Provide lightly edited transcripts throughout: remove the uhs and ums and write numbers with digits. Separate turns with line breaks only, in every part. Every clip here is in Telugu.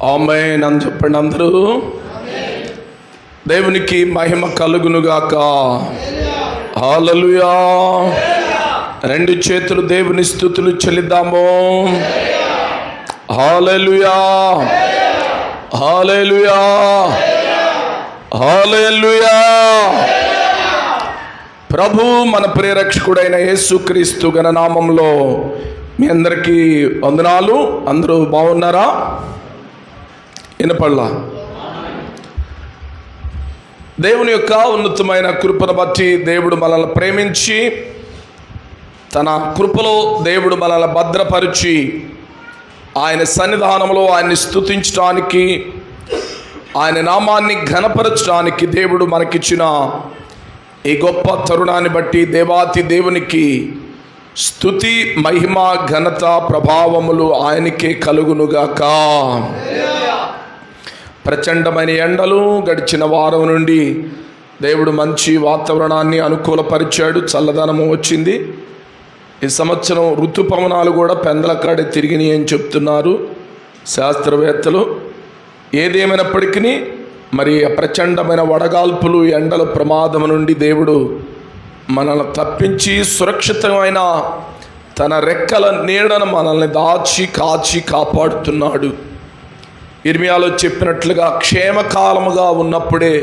ఆమేన్ అని చెప్పండి అందరూ. దేవునికి మహిమ కలుగునుగాక. హల్లెలూయా. రెండు చేతులు దేవుని స్తుతులు చెల్లిద్దాము. హల్లెలూయా, హల్లెలూయా, హల్లెలూయా. ప్రభు మన ప్రియరక్షకుడైన యేసుక్రీస్తు ఘననామంలో మీ అందరికీ వందనాలు. అందరూ బాగున్నారా? వినపడలా? దేవుని యొక్క ఉన్నతమైన కృపను బట్టి దేవుడు మనల్ని ప్రేమించి తన కృపలో దేవుడు మనల్ని భద్రపరిచి ఆయన సన్నిధానంలో ఆయన్ని స్తుతించడానికి, ఆయన నామాన్ని ఘనపరచడానికి దేవుడు మనకిచ్చిన ఈ గొప్ప తరుణాన్ని బట్టి దేవాతి దేవునికి స్తుతి, మహిమ, ఘనత, ప్రభావములు ఆయనకే కలుగునుగాక. ప్రచండమైన ఎండలు గడిచిన వారం నుండి దేవుడు మంచి వాతావరణాన్ని అనుకూలపరిచాడు. చల్లదనము వచ్చింది. ఈ సంవత్సరం ఋతుపవనాలు కూడా పెందలకాడే తిరిగినాయి అని చెప్తున్నారు శాస్త్రవేత్తలు. ఏదేమైనప్పటికీ మరి ప్రచండమైన వడగాల్పులు, ఎండల ప్రమాదం నుండి దేవుడు మనల్ని తప్పించి సురక్షితమైన తన రెక్కల నీడను మనల్ని దాచి కాచి కాపాడుతున్నాడు. ఇర్మియాలో చెప్పినట్లుగా క్షేమకాలముగా ఉన్నప్పుడే,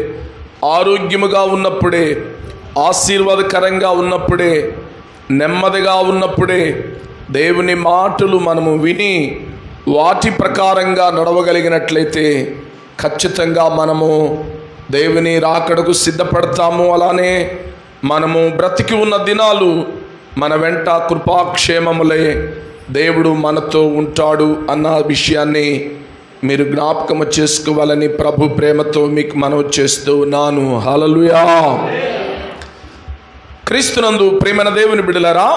ఆరోగ్యముగా ఉన్నప్పుడే, ఆశీర్వాదకరంగా ఉన్నప్పుడే, నెమ్మదిగా ఉన్నప్పుడే దేవుని మాటలు మనము విని వాటి ప్రకారంగా నడవగలిగినట్లయితే ఖచ్చితంగా మనము దేవుని రాకడకు సిద్ధపడతాము. అలానే మనము బ్రతికి ఉన్న దినాలు మన వెంట కృపాక్షేమములే దేవుడు మనతో ఉంటాడు అన్న విషయాన్ని మీరు జ్ఞాపకం చేసుకోవాలని ప్రభు ప్రేమతో మీకు మనవి చేస్తూ ఉన్నాను. హల్లెలూయా. క్రీస్తునందు ప్రియమైన దేవుని బిడ్డలారా,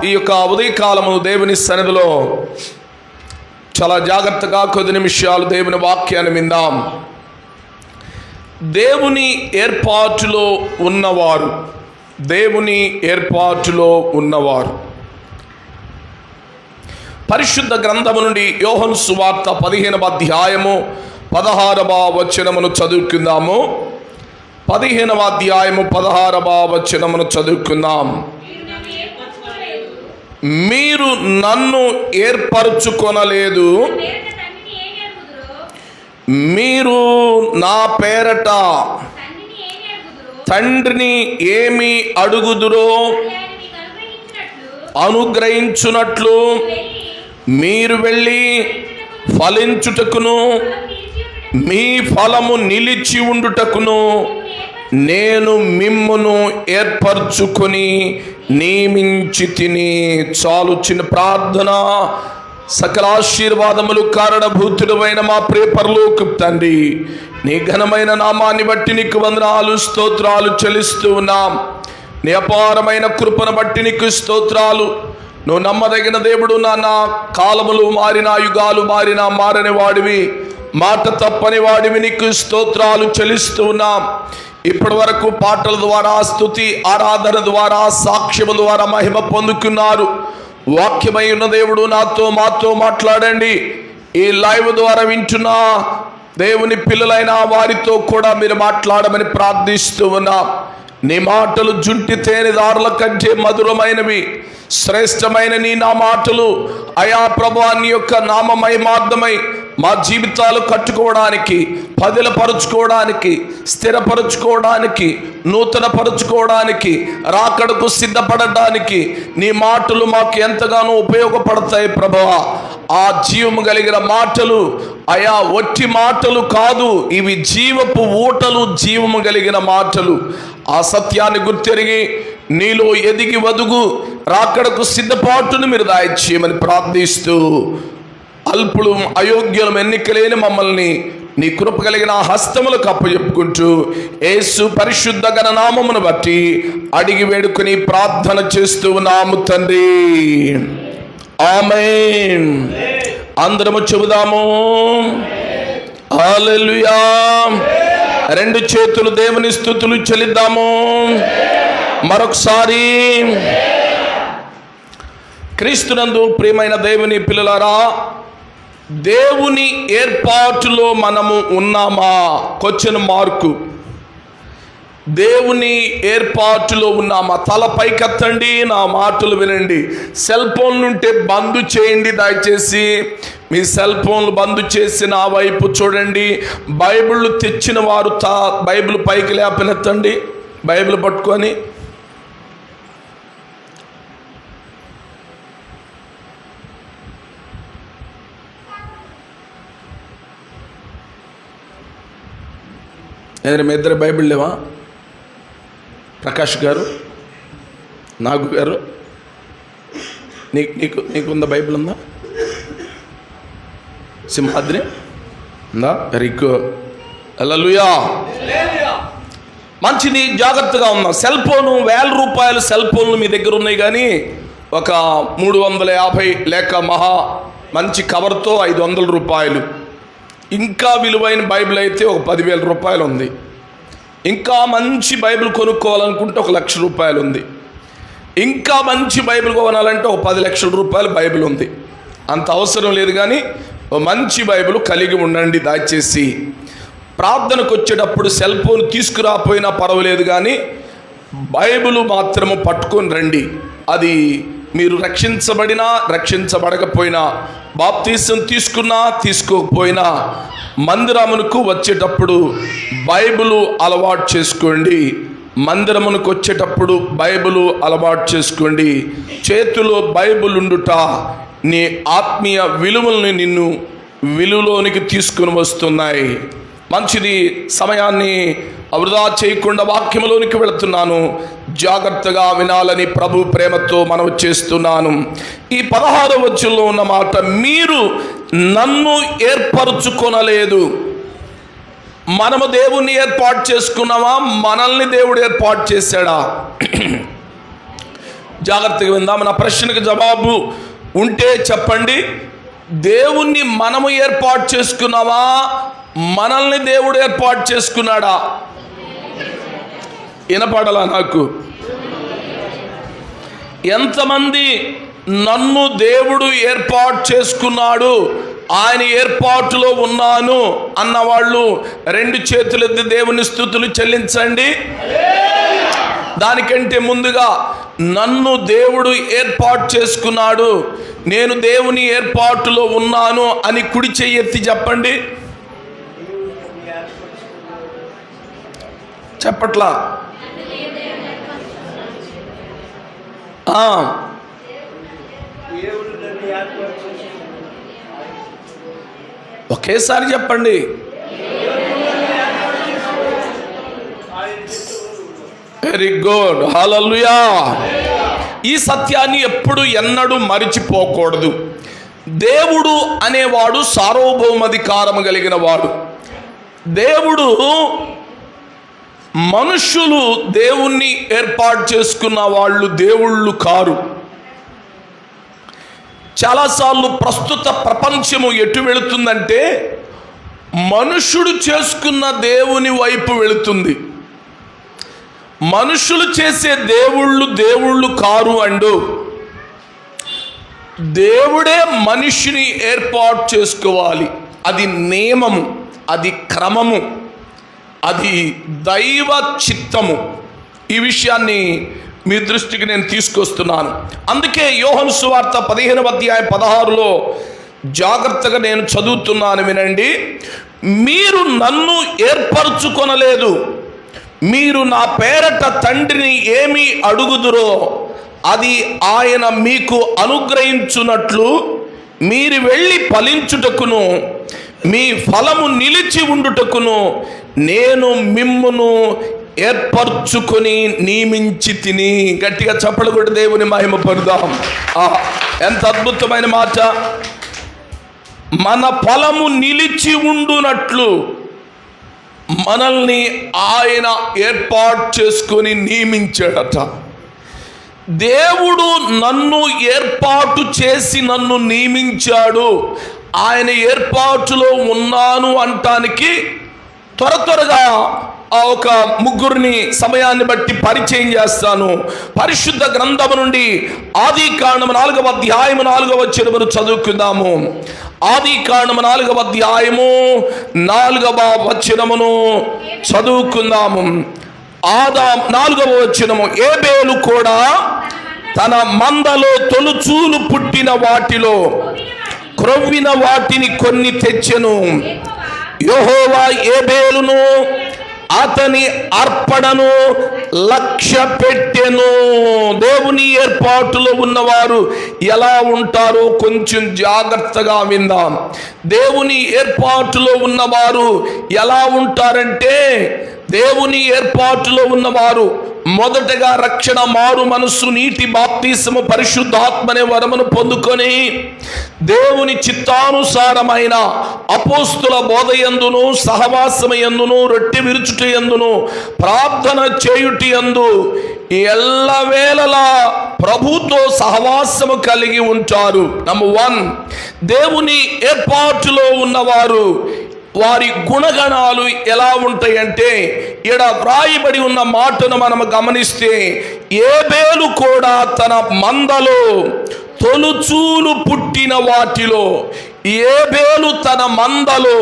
ఈ యొక్క ఉదయకాలము దేవుని సన్నిధిలో చాలా జాగ్రత్తగా కొద్ది నిమిషాలు దేవుని వాక్యాన్ని విందాం. దేవుని ఏర్పాటులో ఉన్నవారు, దేవుని ఏర్పాటులో ఉన్నవారు. పరిశుద్ధ గ్రంథము నుండి యోహాను సువార్త 15వ అధ్యాయము 16వ వచనమును చదువుకుందాము. 15వ అధ్యాయము 16వ వచనమును చదువుకుందాం. మీరు నన్ను ఏర్పరచుకొనలేదు, మీరు నా పేరట తండ్రిని ఏమి అడుగుదురో అనుగ్రహించునట్లు మీరు వెళ్ళి ఫలించుటకును మీ ఫలము నిలిచి ఉండుటకును నేను మిమ్మును ఏర్పరచుకొని నియమించి తిని. చాలు చిన్న ప్రార్థన. సకల ఆశీర్వాదములు కారణభూతుడమైన మా ప్రియ పరలోకపు తండ్రి, నీ ఘనమైన నామాన్ని బట్టి నీకు వందనాలు, స్తోత్రాలు చెల్లిస్తూ ఉన్నాం. నీ అపారమైన కృపను బట్టి నీకు స్తోత్రాలు. నువ్వు నమ్మదగిన దేవుడు నాన్న. కాలములు మారినా, యుగాలు మారినా మారని వాడివి, మాట తప్పని వాడివి. నీకు స్తోత్రాలు చెల్లిస్తూ ఉన్నాం. ఇప్పటి వరకు పాటల ద్వారా, స్తుతి ఆరాధన ద్వారా, సాక్ష్యము ద్వారా మహిమ పొందుకున్నారు. వాక్యమై ఉన్న దేవుడు మాతో మాట్లాడండి. ఈ లైవ్ ద్వారా వింటున్న దేవుని పిల్లలైన వారితో కూడా మీరు మాట్లాడమని ప్రార్థిస్తూ ఉన్నాం. నీ మాటలు జుంటి తేనెదారుల కంటే మధురమైనవి, శ్రేష్టమైన నా మాటలు అయా ప్రభువా, నీ యొక్క నామమహిమార్థమై మా జీవితాలు కట్టుకోవడానికి, పదిలపరుచుకోవడానికి, స్థిరపరుచుకోవడానికి, నూతనపరుచుకోవడానికి, రాకడకు సిద్ధపడడానికి నీ మాటలు మాకు ఎంతగానో ఉపయోగపడతాయి ప్రభువా. ఆ జీవము కలిగిన మాటలు అయా ఒట్టి మాటలు కాదు, ఇవి జీవపు ఊటలు, జీవము కలిగిన మాటలు. ఆ సత్యాన్ని గుర్తెరిగి నీలో ఎదిగి వదుగు రాకడకు సిద్ధపాటును మీరు దాయిచ్చేయమని ప్రార్థిస్తూ, అల్పులు అయోగ్యులం ఎన్నికలేని మమ్మల్ని నీ కృప కలిగిన హస్తములకు అప్పచెప్పుకుంటూ యేసు పరిశుద్ధ ఘననామమును బట్టి అడిగి వేడుకొని ప్రార్థన చేస్తూ ఉన్నాము తండ్రి. ఆమేన్. అందరము చెబుదాము హల్లెలూయా. రెండు చేతులు దేవుని స్తుతులు చెల్లిద్దాము మరొకసారి. క్రీస్తునందు ప్రియమైన దేవుని పిల్లలారా, దేవుని ఏర్పాటులో మనము ఉన్నామా? Question mark. దేవుని ఏర్పాటులో ఉన్నామా? తల పైకెత్తండి, నా మాటలు వినండి. సెల్ ఫోన్లు ఉంటే బంద్ చేయండి దయచేసి. మీ సెల్ ఫోన్లు బంద్ చేసి నా వైపు చూడండి. బైబిల్ తెచ్చిన వారు బైబిల్ పైకి లేపనెత్తండి, బైబిల్ పట్టుకొని. మీ ఇద్దరు బైబిల్ లేవా? ప్రకాష్ గారు, నాగు గారు, నీకుందా బైబిల్? ఉందా? సింహాద్రి ఉందా? Very good. హల్లెలూయా. మంచిది, జాగ్రత్తగా ఉన్నాం. సెల్ ఫోను 1000 రూపాయలు సెల్ ఫోన్లు మీ దగ్గర ఉన్నాయి, కానీ ఒక 350 లేక మహా మంచి కవర్తో 500 రూపాయలు. ఇంకా విలువైన బైబిల్ అయితే ఒక 10,000 రూపాయలు ఉంది. ఇంకా మంచి బైబిల్ కొనుక్కోవాలనుకుంటే 1,00,000 రూపాయలు ఉంది. ఇంకా మంచి బైబిల్ కొనాలంటే ఒక 10 లక్షల రూపాయలు బైబిల్ ఉంది. అంత అవసరం లేదు, కానీ మంచి బైబిల్ కలిగి ఉండండి దయచేసి. ప్రార్థనకు వచ్చేటప్పుడు సెల్ ఫోన్ తీసుకురాపోయినా పర్వాలేదు, కానీ బైబిల్ మాత్రము పట్టుకొని రండి. అది మీరు రక్షించబడినా రక్షించబడకపోయినా, బాప్తీసం తీసుకున్నా తీసుకోకపోయినా, మందిరమునకు వచ్చేటప్పుడు బైబిల్ అలవాటు చేసుకోండి. మందిరమునకు వచ్చేటప్పుడు బైబిల్ అలవాటు చేసుకోండి. చేతిలో బైబిల్ ఉండుట నీ ఆత్మీయ విలువల్ని నిన్ను విలువలోనికి తీసుకుని వస్తున్నాయి. మంచిది, సమయాన్ని వృధా చేయకుండా వాక్యములోనికి వెళుతున్నాను. జాగ్రత్తగా వినాలని ప్రభు ప్రేమతో మనవి చేస్తున్నాను. ఈ 16వ వచనంలో ఉన్న మాట, మీరు నన్ను ఏర్పరచుకొనలేదు. మనము దేవుణ్ణి ఏర్పాటు చేసుకున్నామా? మనల్ని దేవుడు ఏర్పాటు చేశాడా? జాగ్రత్తగా విందాం. నా ప్రశ్నకు జవాబు ఉంటే చెప్పండి. దేవుణ్ణి మనము ఏర్పాటు చేసుకున్నామా? మనల్ని దేవుడు ఏర్పాటు చేసుకున్నాడా? వినపడలా నాకు. ఎంతమంది నన్ను దేవుడు ఏర్పాటు చేసుకున్నాడు, ఆయన ఏర్పాటులో ఉన్నాను అన్నవాళ్ళు 2 చేతులెత్తి దేవుని స్తుతులు చెల్లించండి. దానికంటే ముందుగా నన్ను దేవుడు ఏర్పాటు చేసుకున్నాడు, నేను దేవుని ఏర్పాటులో ఉన్నాను అని కుడి చెయ్యి ఎత్తి చెప్పండి. చెప్పట్లా? ఒకేసారి చెప్పండి. Very good. హల్లెలూయా. ఈ సత్యాన్ని ఎన్నడూ మరిచిపోకూడదు. దేవుడు అనేవాడు సార్వభౌమాధికారము కలిగిన వాడు. దేవుడు, మనుష్యులు దేవుణ్ణి ఏర్పాటు చేసుకున్న వాళ్ళు దేవుళ్ళు కారు. చాలాసార్లు ప్రస్తుత ప్రపంచము ఎటు వెళుతుందంటే మనుష్యుడు చేసుకున్న దేవుని వైపు వెళుతుంది. మనుషులు చేసే దేవుళ్ళు కారు అండు. దేవుడే మనిషిని ఏర్పాటు చేసుకోవాలి. అది నియమము, అది క్రమము, అది దైవ చిత్తము. ఈ విషయాన్ని మీ దృష్టికి నేను తీసుకొస్తున్నాను. అందుకే యోహాను సువార్త 15వ అధ్యాయం 16లో జాగ్రత్తగా నేను చదువుతున్నాను, వినండి. మీరు నన్ను ఏర్పరచుకొనలేదు, మీరు నా పేరట తండ్రిని ఏమి అడుగుదురో అది ఆయన మీకు అనుగ్రహించున్నట్లు మీరు వెళ్ళి ఫలించుటకును మీ ఫలము నిలిచి ఉండుటకును నేను మిమ్మును ఏర్పరచుకొని నియమించి తిని. గట్టిగా చప్పట్లు కొట్టి దేవుని మహిమ పరుదాం. ఎంత అద్భుతమైన మాట. మన ఫలము నిలిచి ఉండునట్లు మనల్ని ఆయన ఏర్పాటు చేసుకొని నియమించాడట. దేవుడు నన్ను ఏర్పాటు చేసి నన్ను నియమించాడు. ఆయన ఏర్పాటులో ఉన్నాను అంటానికి త్వరగా ఒక ముగ్గురిని సమయాన్ని బట్టి పరిచయం చేస్తాను. పరిశుద్ధ గ్రంథము నుండి ఆది కాండము 4వ అధ్యాయము 4వ వచనమును చదువుకుందాము. ఆది కాండము 4వ అధ్యాయము 4వ వచనమును చదువుకుందాము. 4వ వచనము, ఏబేలు కూడా తన మందలో తొలుచూలు పుట్టిన వాటిలో క్రొవ్విన వాటిని కొన్ని తెచ్చెను. యెహోవా ఏబేలును అతని అర్పణను లక్ష్య పెట్టెను. దేవుని ఏర్పాటులో ఉన్నవారు ఎలా ఉంటారో కొంచెం జాగ్రత్తగా విందాం. దేవుని ఏర్పాటులో ఉన్నవారు ఎలా ఉంటారంటే, దేవుని ఏర్పాటులో ఉన్నవారు మొదటగా రక్షణ, మారు మనస్సు, నీటి బాప్తిసము, పరిశుద్ధాత్మనే వరమును పొందుకొని దేవుని చిత్తానుసారమైన అపోస్తుల బోధయందును, సహవాసమయందును, రొట్టె విరుచుటయందును, ప్రార్థన చేయుటయందు ఎల్లవేళలా ప్రభుతో సహవాసము కలిగి ఉంటారు. నంబర్ 1, దేవుని ఏర్పాటులో ఉన్నవారు వారి గుణగణాలు ఎలా ఉంటాయంటే, ఇక్కడ వ్రాయబడి ఉన్న మాటను మనం గమనిస్తే, ఏబేలు కూడా తన మందలో తొలుచూలు పుట్టిన వాటిలో, ఏబేలు తన మందలో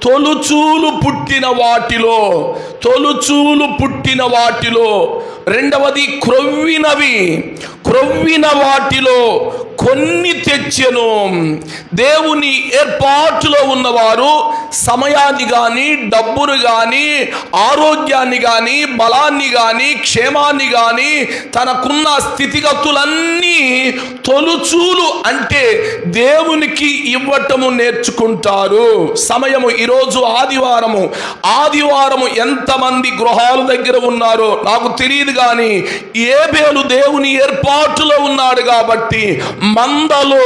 తొలుచూలు పుట్టిన వాటిలో, తొలుచూలు పుట్టిన వాటిలో, రెండవది క్రొవ్విన వాటిలో కొన్ని తెచ్చెను. దేవుని ఏర్పాటులో ఉన్నవారు సమయాన్ని కానీ, డబ్బును కానీ, ఆరోగ్యాన్ని కానీ, బలాన్ని కానీ, క్షేమాన్ని కానీ, తనకున్న స్థితిగతులన్నీ తొలుచూలు అంటే దేవునికి ఇవ్వటము నేర్చుకుంటారు. సమయము, ఈరోజు ఆదివారము ఎంతమంది గృహాల దగ్గర ఉన్నారో నాకు తెలియదు, కానీ ఏబేలు దేవుని ఏర్పాటులో ఉన్నాడు కాబట్టి మందలో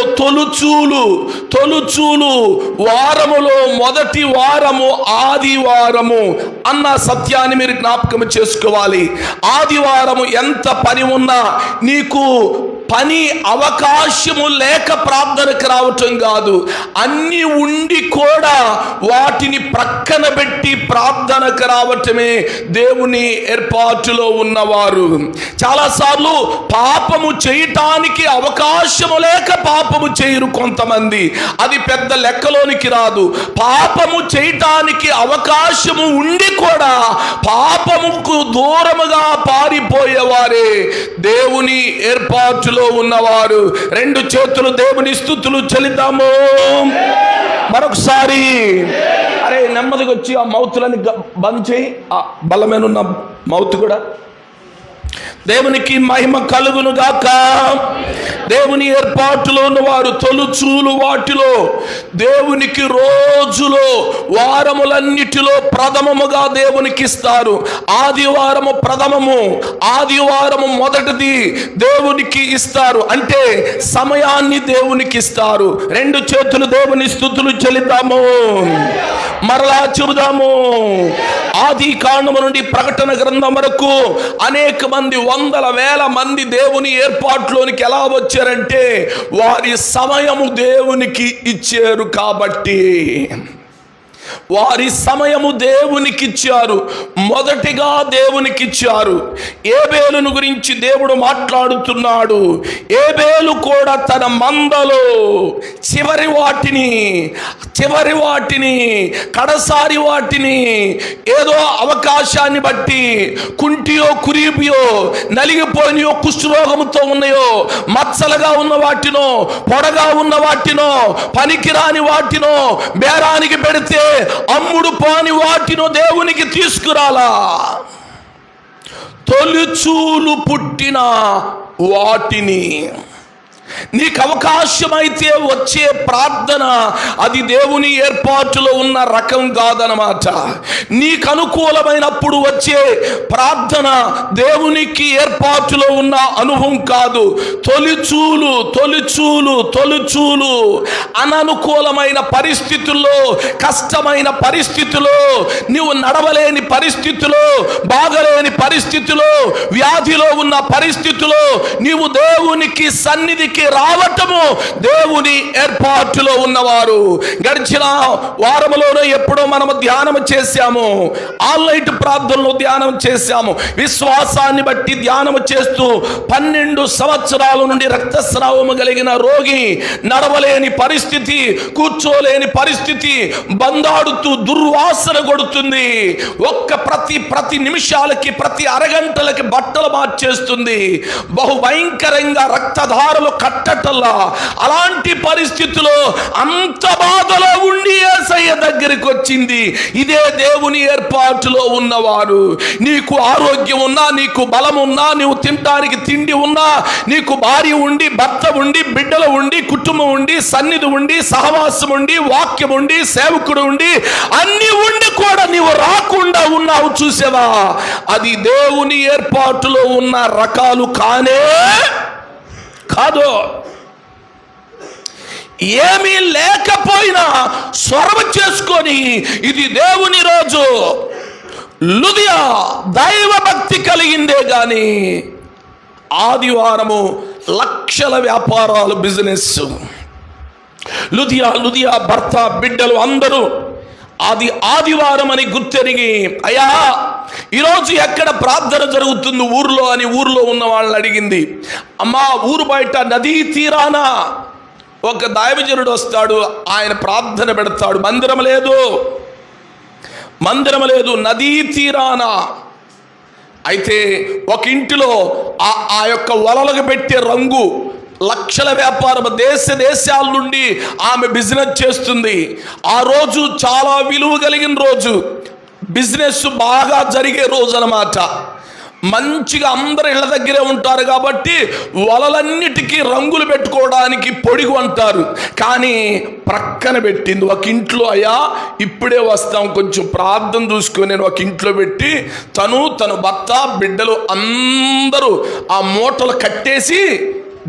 తొలుచూలు వారములో మొదటి వారము ఆదివారము అన్న సత్యాన్ని మీరు జ్ఞాపకం చేసుకోవాలి. ఆదివారము ఎంత పని ఉన్నా, నీకు పని అవకాశము లేక ప్రార్థనకు రావటం కాదు, అన్ని ఉండి కూడా వాటిని ప్రక్కన పెట్టి ప్రార్థనకు రావటమే దేవుని ఏర్పాటులో ఉన్నవారు. చాలాసార్లు పాపము చేయటానికి అవకాశము లేక పాపము చేయరు కొంతమంది, అది పెద్ద లెక్కలోనికి రాదు. పాపము చేయటానికి అవకాశము ఉండి కూడా పాపముకు దూరముగా పారిపోయేవారే దేవుని ఏర్పాటులో ఉన్నవారు. 2 చేతులు దేవుని స్తుతులు చెల్లిద్దాము. మరొకసారి అరే నెమ్మదిగా వచ్చి ఆ మౌతులని బంద్ చేయి, ఆ బలమైన ఉన్న మౌత్ కూడా. దేవునికి మహిమ కలుగును గాక. దేవుని ఏర్పాటులో ఉన్నవారు తొలుచూలు వాటిలో దేవునికి రోజులో, వారములన్నిటిలో ప్రథమముగా దేవునికి ఇస్తారు. ఆదివారము ప్రథమము, ఆదివారము మొదటిది దేవునికి ఇస్తారు, అంటే సమయాన్ని దేవునికి ఇస్తారు. 2 చేతులు దేవుని స్తుతులు చెల్లిద్దాము. మరలా చెబుదాము. ఆది కాండము నుండి ప్రకటన గ్రంథం వరకు అనేక మంది, వందల వేల మంది దేవుని ఏర్పాటులోనికి ఎలా వచ్చారంటే వారి సమయము దేవునికి ఇచ్చారు. కాబట్టి వారి సమయము దేవునికి ఇచ్చారు, మొదటిగా దేవునికి ఇచ్చారు. ఏబేలును గురించి దేవుడు మాట్లాడుతున్నాడు. ఏబేలు కూడా తన మందలో చివరి వాటిని కడసారి వాటిని ఏదో అవకాశాన్ని బట్టి, కుంటియో కురీపియో, నలిగిపోయినయో, కుష్ఠరోగంతో ఉన్నాయో, మచ్చలుగా ఉన్న వాటినో, పొడగా ఉన్న వాటినో, పనికిరాని వాటినో బేరానికి పెడితే అమ్ముడు పోని వాటినో దేవునికి తీసుకురాలా. తొలిచూలు పుట్టిన వాటిని, నీకు అవకాశమైతే వచ్చే ప్రార్థన అది దేవుని ఏర్పాటులో ఉన్న రకం కాదనమాట. నీకు అనుకూలమైనప్పుడు వచ్చే ప్రార్థన దేవునికి ఏర్పాటులో ఉన్న అనుభవం కాదు. తొలిచూలు అననుకూలమైన పరిస్థితుల్లో, కష్టమైన పరిస్థితుల్లో, నీవు నడవలేని పరిస్థితుల్లో, బాగలేని పరిస్థితుల్లో, వ్యాధిలో ఉన్న పరిస్థితుల్లో నీవు దేవుని దేవునికి సన్నిధికి రావటము దేవుని ఏర్పాటులో ఉన్నవారు. గడిచిన వారములోనే ఎప్పుడో మనము ధ్యానం చేశాము, ఆన్లైన్ ప్రార్థనలో ధ్యానం చేశాము. విశ్వాసాన్ని బట్టి ధ్యానం చేస్తూ 12 సంవత్సరాల నుండి రక్తస్రావము కలిగిన రోగి, నడవలేని పరిస్థితి, కూర్చోలేని పరిస్థితి, బందాడుతూ దుర్వాసన కొడుతుంది. ప్రతి నిమిషాలకి, ప్రతి అరగంటలకి బట్టలు మార్చేస్తుంది. బహు భయంకరంగా రక్తధారలు కట్టటల్లా. అలాంటి పరిస్థితిలో అంత బాధలో ఉండి యేసయ్య దగ్గరికి వచ్చింది. ఇదే దేవుని ఏర్పాటులో ఉన్నవారు. నీకు ఆరోగ్యం ఉన్నా, నీకు బలం ఉన్నా, నీవు తినడానికి తిండి ఉన్నా, నీకు భార్య ఉండి, భర్త ఉండి, బిడ్డలు ఉండి, కుటుంబం ఉండి, సన్నిధి ఉండి, సహవాసం ఉండి, వాక్యం ఉండి, సేవకుడు ఉండి, అన్ని ఉండి కూడా నీవు రాకుండా ఉన్నావు చూసావా? అది దేవుని ఏర్పాటులో ఉన్న రకాలు కానే కాదు. ఏమీ లేకపోయినా స్వరం చేసుకొని ఇది దేవుని రోజు, లుదియా దైవ భక్తి కలిగిందే గాని ఆదివారము లక్షల వ్యాపారాలు, బిజినెస్. లుదియా భర్త, బిడ్డలు అందరూ అది ఆదివారం అని గుర్తెరిగి, అయ్యా ఈరోజు ఎక్కడ ప్రార్థన జరుగుతుంది ఊర్లో అని ఊర్లో ఉన్న వాళ్ళని అడిగింది. అమ్మా, ఊరు బయట నదీ తీరాన ఒక దైవజనుడు వస్తాడు, ఆయన ప్రార్థన పెడతాడు. మందిరం లేదు, నదీ తీరాన. అయితే ఒక ఇంటిలో ఆ యొక్క వలలకు పెట్టే రంగు, లక్షల వ్యాపారం, దేశాల నుండి ఆమె బిజినెస్ చేస్తుంది. ఆ రోజు చాలా విలువ కలిగిన రోజు, బిజినెస్ బాగా జరిగే రోజు అన్నమాట. మంచిగా అందరు ఇళ్ళ దగ్గరే ఉంటారు కాబట్టి వలలన్నిటికీ రంగులు పెట్టుకోవడానికి పొడిగు అంటారు. కానీ ప్రక్కన పెట్టింది ఒక ఇంట్లో, అయ్యా ఇప్పుడే వస్తాం, కొంచెం ప్రార్థన చూసుకొని నేను ఒక ఇంట్లో పెట్టి తన భర్త, బిడ్డలు అందరూ ఆ మూటలు కట్టేసి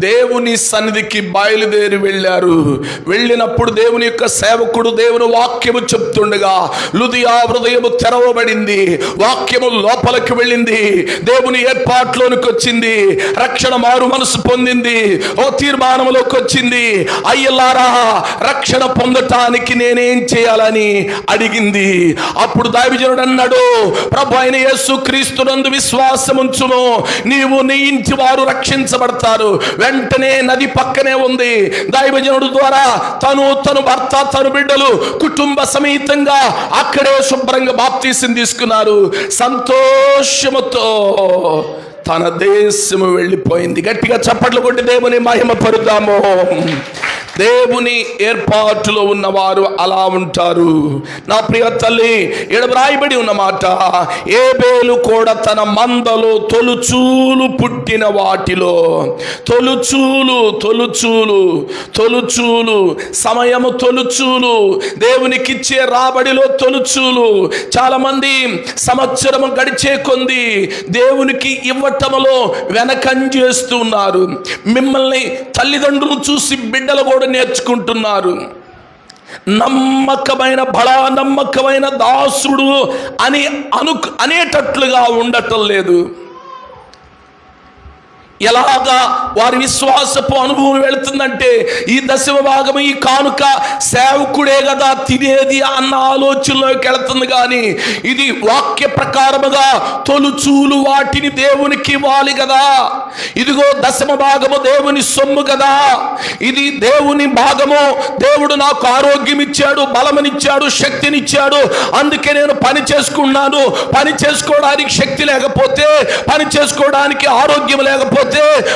దేవుని సన్నిధికి బయలుదేరి వెళ్ళారు. వెళ్ళినప్పుడు దేవుని యొక్క సేవకుడు దేవుని వాక్యము చెప్తుండగా లుదియా హృదయము తెరవబడింది, వాక్యము లోపలికి వెళ్ళింది, దేవుని ఏర్పాట్లోనికి వచ్చింది, రక్షణ మారు మనసు పొందింది, ఓ తీర్మానంలోకి వచ్చింది. అయ్యలారా, రక్షణ పొందటానికి నేనేం చేయాలని అడిగింది. అప్పుడు దైవజనుడు అన్నాడు, ప్రభు అయిన యేసు క్రీస్తునందు విశ్వాసముంచుము, నీవు నీ ఇంటి వారు రక్షించబడతారు. వెంటనే నది పక్కనే ఉంది. దైవజనుడు ద్వారా తను భర్త, తను బిడ్డలు కుటుంబ సమేతంగా అక్కడే శుభ్రంగా బాప్తీసం తీసుకున్నారు. సంతోషముతో తన దేశము వెళ్ళిపోయింది. గట్టిగా చప్పట్లు కొట్టి దేవుని మహిమ పరుద్దాము. దేవుని ఏర్పాటులో ఉన్నవారు అలా ఉంటారు. నా ప్రియ తల్లి, ఇక్కడ రాయబడి ఉన్నమాట, ఏబేలు కూడా తన మందలో తొలుచూలు పుట్టిన వాటిలో, తొలుచూలు సమయము, తొలుచూలు దేవునికిచ్చే రాబడిలో తొలుచూలు. చాలా మంది సంవత్సరము గడిచే కొంది దేవునికి ఇవ్వటంలో వెనకంజేస్తున్నారు. మిమ్మల్ని తల్లిదండ్రులు చూసి బిడ్డలు కూడా నేర్చుకుంటున్నారు. బడా నమ్మకమైన దాసుడు అని అనేటట్లుగా ఉండటం లేదు. ఎలాగా వారి విశ్వాసపు అనుభవం వెళుతుందంటే, ఈ దశమ భాగం, ఈ కానుక సేవకుడే కదా తినేది అన్న ఆలోచనలోకి వెళుతుంది. కానీ ఇది వాక్య ప్రకారముగా తొలుచూలు వాటిని దేవునికి ఇవ్వాలి కదా. ఇదిగో దశమ భాగము దేవుని సొమ్ము కదా, ఇది దేవుని భాగము. దేవుడు నాకు ఆరోగ్యం ఇచ్చాడు, బలమనిచ్చాడు, శక్తినిచ్చాడు, అందుకే నేను పని చేసుకున్నాను. పని చేసుకోవడానికి శక్తి లేకపోతే, పని చేసుకోవడానికి ఆరోగ్యం లేకపోతే,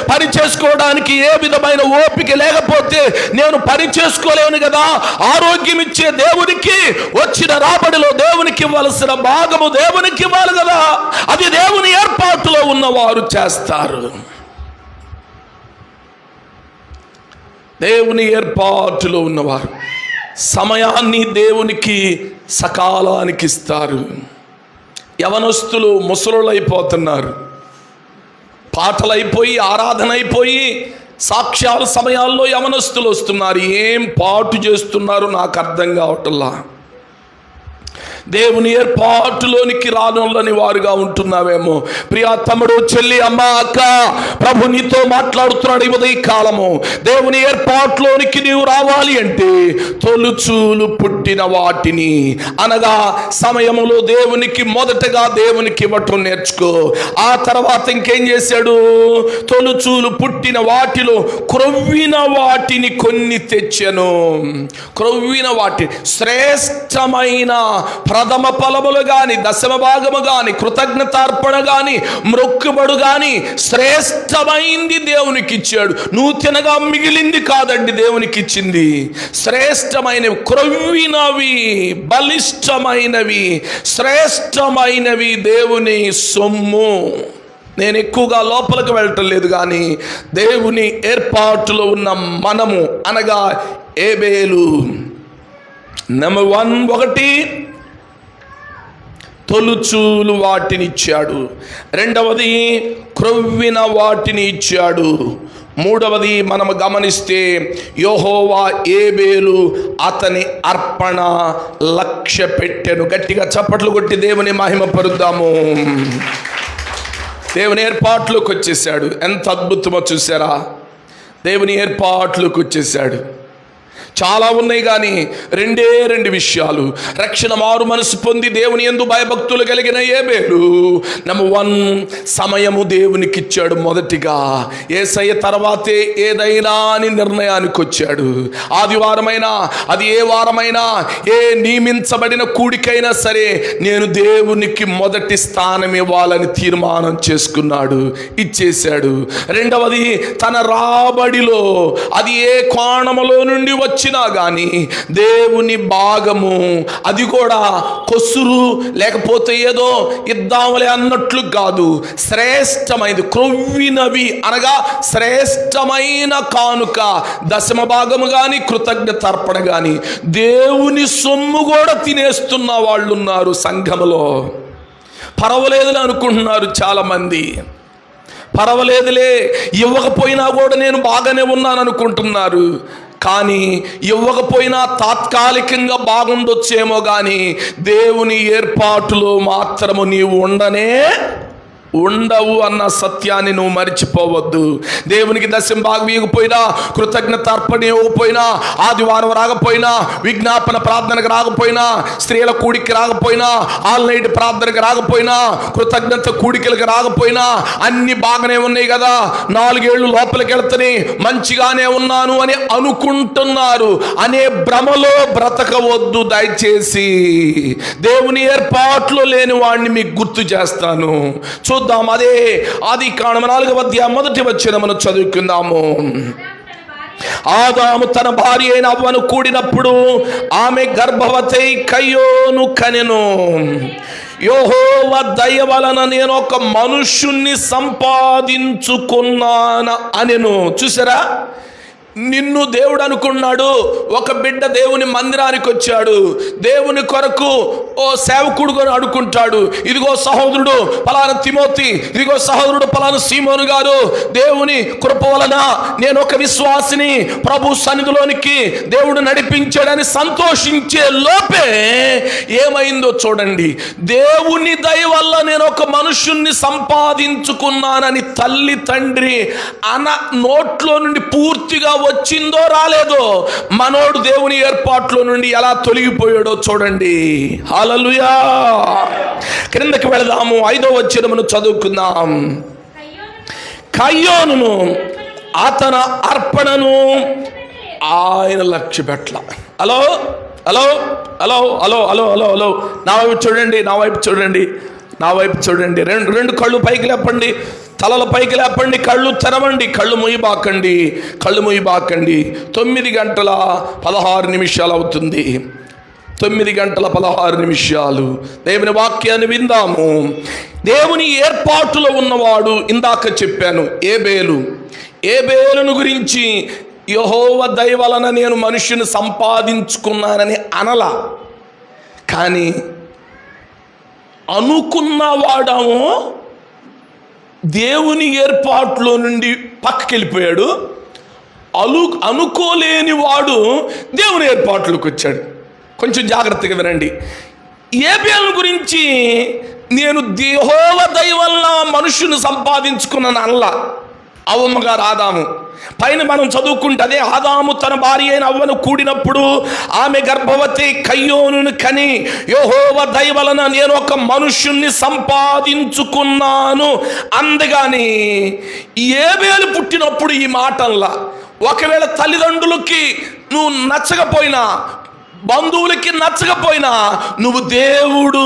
పని చేసుకోవడానికి ఏ విధమైన ఓపిక లేకపోతే నేను పని చేసుకోలేను కదా. ఆరోగ్యం ఇచ్చే దేవునికి వచ్చిన రాబడిలో దేవునికి ఇవ్వాల్సిన భాగము దేవునికి ఇవ్వాలి కదా. అది దేవుని ఏర్పాటులో ఉన్నవారు చేస్తారు. దేవుని ఏర్పాటులో ఉన్నవారు సమయాన్ని దేవునికి సకాలానికి ఇస్తారు. యవనస్తులు ముసలులు అయిపోతున్నారు. పాటలు అయిపోయి, ఆరాధన అయిపోయి, సాక్ష్యాల సమయాల్లో యవనస్తులు వస్తున్నారు. ఏం పాటు చేస్తున్నారు నాకు అర్థం కావట్లా. దేవుని ఏర్పాటులోనికి రానులని వారుగా ఉంటున్నావేమో. ప్రియా తమ్ముడు, చెల్లి, అమ్మ, అక్క, ప్రభు నీతో మాట్లాడుతున్నాడు ఈ ఉదయ కాలము. దేవుని ఏర్పాటులోనికి నీవు రావాలి అంటే తొలుచూలు పుట్టిన వాటిని, అనగా సమయములో దేవునికి మొదటగా దేవునికి ఇవ్వటం నేర్చుకో. ఆ తర్వాత ఇంకేం చేశాడు? తొలుచూలు పుట్టిన వాటిలో క్రొవ్విన వాటిని కొన్ని తెచ్చెను. క్రొవ్విన వాటి, శ్రేష్టమైన ప్రథమ ఫలములు గాని, దశమ భాగము గాని, కృతజ్ఞతార్పణ గాని, మ్రొక్కుబడు గాని శ్రేష్టమైంది దేవునికి ఇచ్చాడు. నువ్వు తినగా మిగిలింది కాదండి దేవునికి ఇచ్చింది. శ్రేష్టమైనవి, క్రొవ్వినవి, బలిష్టమైనవి, శ్రేష్టమైనవి దేవుని సొమ్ము. నేను ఎక్కువగా లోపలికి వెళ్ళటం లేదు, కానీ దేవుని ఏర్పాటులో ఉన్న మనము, అనగా ఏబేలు నెంబర్ 1 తొలుచూలు వాటిని ఇచ్చాడు. రెండవది క్రొవ్విన వాటిని ఇచ్చాడు. మూడవది మనము గమనిస్తే యెహోవా ఏబేలు అతని అర్పణ లక్ష్య పెట్టెను. గట్టిగా చప్పట్లు కొట్టి దేవుని మహిమ పరుద్దాము. దేవుని ఏర్పాట్లోకి వచ్చేసాడు. ఎంత అద్భుతమో చూసారా? దేవుని ఏర్పాట్లోకి వచ్చేసాడు. చాలా ఉన్నాయి, కానీ 2 విషయాలు. రక్షణ, మారు మనసు పొంది దేవుని యందు భయభక్తులు కలిగిన ఏబేలు నెంబర్ 1 సమయము దేవునికి ఇచ్చాడు. మొదటిగా యేసయ్య తర్వాతే ఏదైనా అని నిర్ణయానికి వచ్చాడు. ఆదివారమైనా, అది ఏ వారమైనా, ఏ నియమించబడిన కూడికైనా సరే, నేను దేవునికి మొదటి స్థానం ఇవ్వాలని తీర్మానం చేసుకున్నాడు. ఇచ్చేశాడు. రెండవది, తన రాబడిలో అది ఏ కోణములో నుండి వచ్చినా కానీ దేవుని భాగము, అది కూడా కొసురు లేకపోతే ఏదో ఇద్దామలే అన్నట్లు కాదు, శ్రేష్టమైనది, క్రొవ్వినవి, అనగా శ్రేష్టమైన కానుక, దశమ భాగము కానీ, కృతజ్ఞత అర్పణ కానీ. దేవుని సొమ్ము కూడా తినేస్తున్న వాళ్ళు ఉన్నారు సంఘములో. పర్వాలేదులే అనుకుంటున్నారు చాలామంది. పర్వాలేదులే, ఇవ్వకపోయినా కూడా నేను బాగానే ఉన్నాను అనుకుంటున్నారు. కానీ ఇవ్వకపోయినా తాత్కాలికంగా బాగుండొచ్చేమో, కానీ దేవుని ఏర్పాటులో మాత్రము నీవు ఉండవు అన్న సత్యాన్ని నువ్వు మర్చిపోవద్దు. దేవునికి దశమ భాగం ఇవ్వకపోయినా, కృతజ్ఞత అర్పణ ఇవ్వకపోయినా, ఆదివారం రాకపోయినా, విజ్ఞాపన ప్రార్థనకు రాకపోయినా, స్త్రీల కూడికి రాకపోయినా, ఆల్ నైట్ ప్రార్థనకు రాకపోయినా, కృతజ్ఞత కూడికలకు రాకపోయినా, అన్ని బాగానే ఉన్నాయి కదా, 4 ఏళ్ళు లోపలికి వెళ్తని మంచిగానే ఉన్నాను అని అనుకుంటున్నారు అనే భ్రమలో బ్రతకవద్దు దయచేసి. దేవుని ఏర్పాట్లో లేని వాడిని మీకు గుర్తు చేస్తాను. చూద్దాం. అదే ఆదికాండము 4వ అధ్యాయం 1వ వచనమును చదువుకుందాము. ఆదాము తన భార్య అయిన అవ్వను కూడినప్పుడు ఆమె గర్భవతి కయ్యోను కనెను. యెహోవా దయ వలన నేను ఒక మనుష్యుణ్ణి సంపాదించుకున్నాను అనెను. చూసారా? నిన్ను దేవుడు అనుకున్నాడు. ఒక బిడ్డ దేవుని మందిరానికి వచ్చాడు. దేవుని కొరకు ఓ సేవకుడుగా అడుకుంటాడు. ఇదిగో సహోదరుడు పలానా తిమోతి, ఇదిగో సహోదరుడు పలానా సీమోను గారు, దేవుని కృప వలన నేను ఒక విశ్వాసిని, ప్రభు సన్నిధిలోనికి దేవుడు నడిపించాడని సంతోషించే లోపే ఏమైందో చూడండి. దేవుని దయ వల్ల నేను ఒక మనుష్యుణ్ణి సంపాదించుకున్నానని తల్లి తండ్రి నోట్లో నుండి పూర్తిగా వచ్చిందో రాలేదో, మనోడు దేవుని ఏర్పాట్లో నుండి ఎలా తొలగిపోయాడో చూడండి. హల్లెలూయా. క్రిందకి వెళదాము. 5వ వచనమును చదువుకుందాం. కయ్యోనును అతని అర్పణను ఆయన లక్ష్య పెట్టల. Hello hello hello hello hello hello hello నా వైపు చూడండి, నా వైపు చూడండి, నా వైపు చూడండి. రెండు కళ్ళు పైకి లేపండి, తలల పైకి లేపండి, కళ్ళు తెరవండి, కళ్ళు మూయబాకండి, కళ్ళు మూయబాకండి. 9 గంటల 16 నిమిషాలు అవుతుంది. 9 గంటల 16 నిమిషాలు. దేవుని వాక్యాన్ని విందాము. దేవుని ఏర్పాటులో ఉన్నవాడు, ఇందాక చెప్పాను ఏబేలును గురించి యెహోవా దయ వలన నేను మనుష్యుని సంపాదించుకున్నానని అనలా, కానీ అనుకున్నవాడము దేవుని ఏర్పాట్లో నుండి పక్కకి వెళ్ళిపోయాడు. అనుకోలేని వాడు దేవుని ఏర్పాట్లోకి వచ్చాడు. కొంచెం జాగ్రత్తగా వినండి. ఏబేలు గురించి నేను యెహోవా దయ వల్ల మనుషుని సంపాదించుకున్నాను అల్లా. అవ్వమ్మ గారు ఆదాము పైన మనం చదువుకుంటే అదే ఆదాము తన భార్య అయిన అవ్వను కూడినప్పుడు ఆమె గర్భవతి కయ్యోనుని కని యెహోవా దయ వలన నేను ఒక మనుష్యుణ్ణి సంపాదించుకున్నాను అందగాని ఏబేలు పుట్టినప్పుడు ఈ మాటల్లా ఒకవేళ తల్లిదండ్రులకి నువ్వు నచ్చకపోయినా, బంధువులకి నచ్చకపోయినా, నువ్వు దేవుడు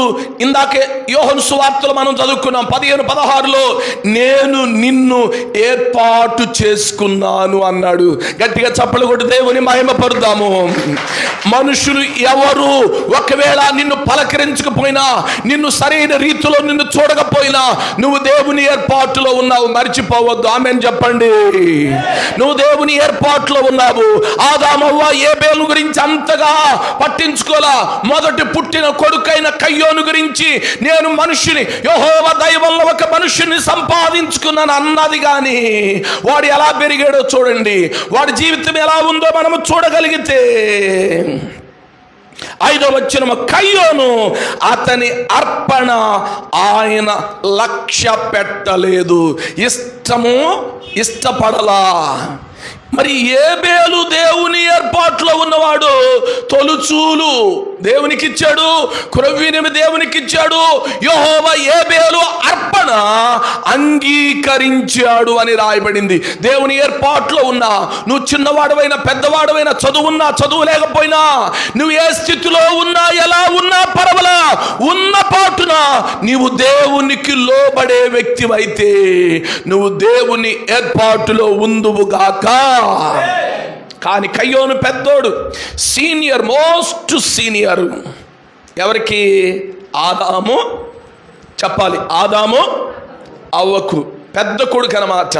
ఇందాకే యోహాను సువార్తలో మనం చదువుకున్నాం 15:16 నేను నిన్ను ఏర్పాటు చేసుకున్నాను అన్నాడు. గట్టిగా చప్పలు కొట్టి దేవుని మహిమపరుద్దాము. మనుషులు ఎవరు ఒకవేళ నిన్ను పలకరించకపోయినా, నిన్ను సరైన రీతిలో నిన్ను చూడకపోయినా, నువ్వు దేవుని ఏర్పాటులో ఉన్నావు, మర్చిపోవద్దు. ఆమేన్ చెప్పండి. నువ్వు దేవుని ఏర్పాటులో ఉన్నావు. ఆదామవ్వ ఏబేలు గురించి అంతగా పట్టించుకోలా. మొదటి పుట్టిన కొడుకైన కయ్యోను గురించి నేను మనుషుని యెహోవా దయ వల్ల ఒక మనుషుని సంపాదించుకున్నాను అన్నది కానీ వాడు ఎలా పెరిగాడో చూడండి, వాడి జీవితం ఎలా ఉందో మనము చూడగలిగితే 5వ వచనం కయ్యోను అతని అర్పణ ఆయన లక్ష్య పెట్టలేదు, ఇష్టపడలా. మరి ఏబేలు దేవుని ఏర్పాట్లో ఉన్నవాడు తొలుచూలు దేవునికి ఇచ్చాడు, క్రొవ్విని దేవునికి ఇచ్చాడు. యెహోవా ఏబేలు అర్పణ అంగీకరించాడు అని రాయబడింది. దేవుని ఏర్పాట్లో ఉన్నా, నువ్వు చిన్నవాడవైనా పెద్దవాడవైనా, చదువున్నా చదువు లేకపోయినా, నువ్వు ఏ స్థితిలో ఉన్నా ఎలా ఉన్నా పర్వాలా, ఉన్న పాటున నీవు దేవునికి లోబడే వ్యక్తివైతే నువ్వు దేవుని ఏర్పాటులో ఉందువుగాక. కానీ కయ్యోను పెద్దోడు, సీనియర్, మోస్ట్ సీనియర్. ఎవరికి? ఆదాము. చెప్పాలి, ఆదాము అవ్వకు పెద్ద కొడుకు అన్నమాట.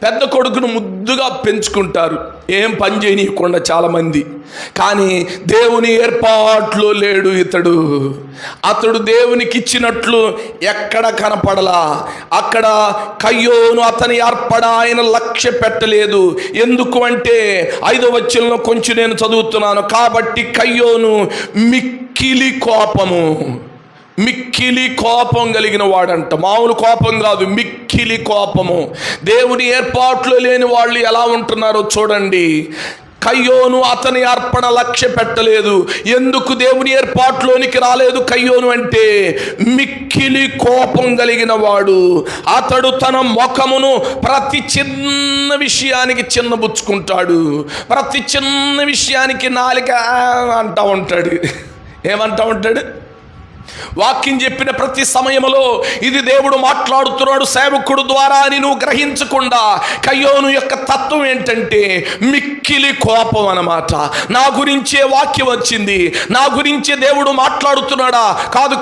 పెద్ద కొడుకును ముద్దుగా పెంచుకుంటారు, ఏం పని చేయనీయకుండా చాలామంది. కానీ దేవుని ఏర్పాట్లో లేడు ఇతడు. అతడు దేవునికి ఇచ్చినట్లు ఎక్కడ కనపడలా. అక్కడ కయ్యోను అతని అర్పణ ఆయన లక్ష్య పెట్టలేదు. ఎందుకు అంటే 5వ వచనంలో కొంచెం నేను చదువుతున్నాను. కాబట్టి కయ్యోను మిక్కిలి కోపం కలిగిన వాడంట. మామూలు కోపం కాదు, మిక్కిలి కోపము. దేవుని ఏర్పాట్లు లేని వాళ్ళు ఎలా ఉంటున్నారో చూడండి. కయ్యోను అతని అర్పణ లక్ష్య పెట్టలేదు. ఎందుకు దేవుని ఏర్పాట్లోనికి రాలేదు కయ్యోను అంటే మిక్కిలి కోపం కలిగిన వాడు. అతడు తన ముఖమును ప్రతి చిన్న విషయానికి చిన్నబుచ్చుకుంటాడు, ప్రతి చిన్న విషయానికి నాలిక అంటా ఉంటాడు. ఏమంటా ఉంటాడు? వాక్యం చెప్పిన ప్రతి సమయంలో ఇది దేవుడు మాట్లాడుతున్నాడు సేవకుడు ద్వారా అని నువ్వు గ్రహించకుండా కయ్యోను యొక్క తత్వం ఏంటంటే మిక్కిలి కోపం అన్నమాట. నా గురించే వాక్యం వచ్చింది, నా గురించే దేవుడు మాట్లాడుతున్నాడా?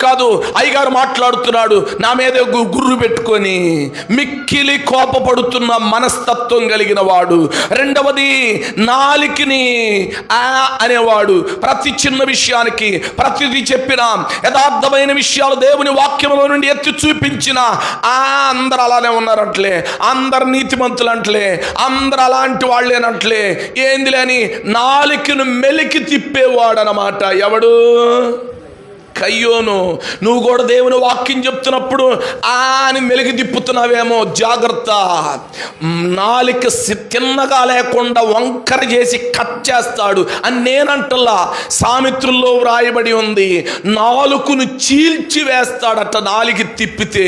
కాదు, అయ్యగారు మాట్లాడుతున్నాడు నా మీద గుర్రు పెట్టుకొని. మిక్కిలి కోపపడుతున్న మనస్తత్వం కలిగిన వాడు. రెండవది, నాలికని అనేవాడు. ప్రతి చిన్న విషయానికి ప్రతిదీ చెప్పిన యథార్థమైన విషయాలు దేవుని వాక్యంలో నుండి ఎత్తి చూపించిన అందరు అలానే ఉన్నారంటలే, అందరు నీతిమంతులు అంటలే, అందరు అలాంటి వాళ్ళేనట్లే. ఏందిలే అని నాలుకను మెలికి తిప్పేవాడు అన్నమాట. ఎవడు? కయ్యోను. నువ్వు కూడా దేవుని వాక్యం చెప్తున్నప్పుడు అని మెలిగి తిప్పుతున్నావేమో, జాగ్రత్త. నాలిక తిన్నగా లేకుండా వంకర చేసి కట్ చేస్తాడు అని నేనంటల్లా. సామెత్రుల్లో వ్రాయబడి ఉంది, నాలుకను చీల్చి వేస్తాడట నాలిక తిప్పితే.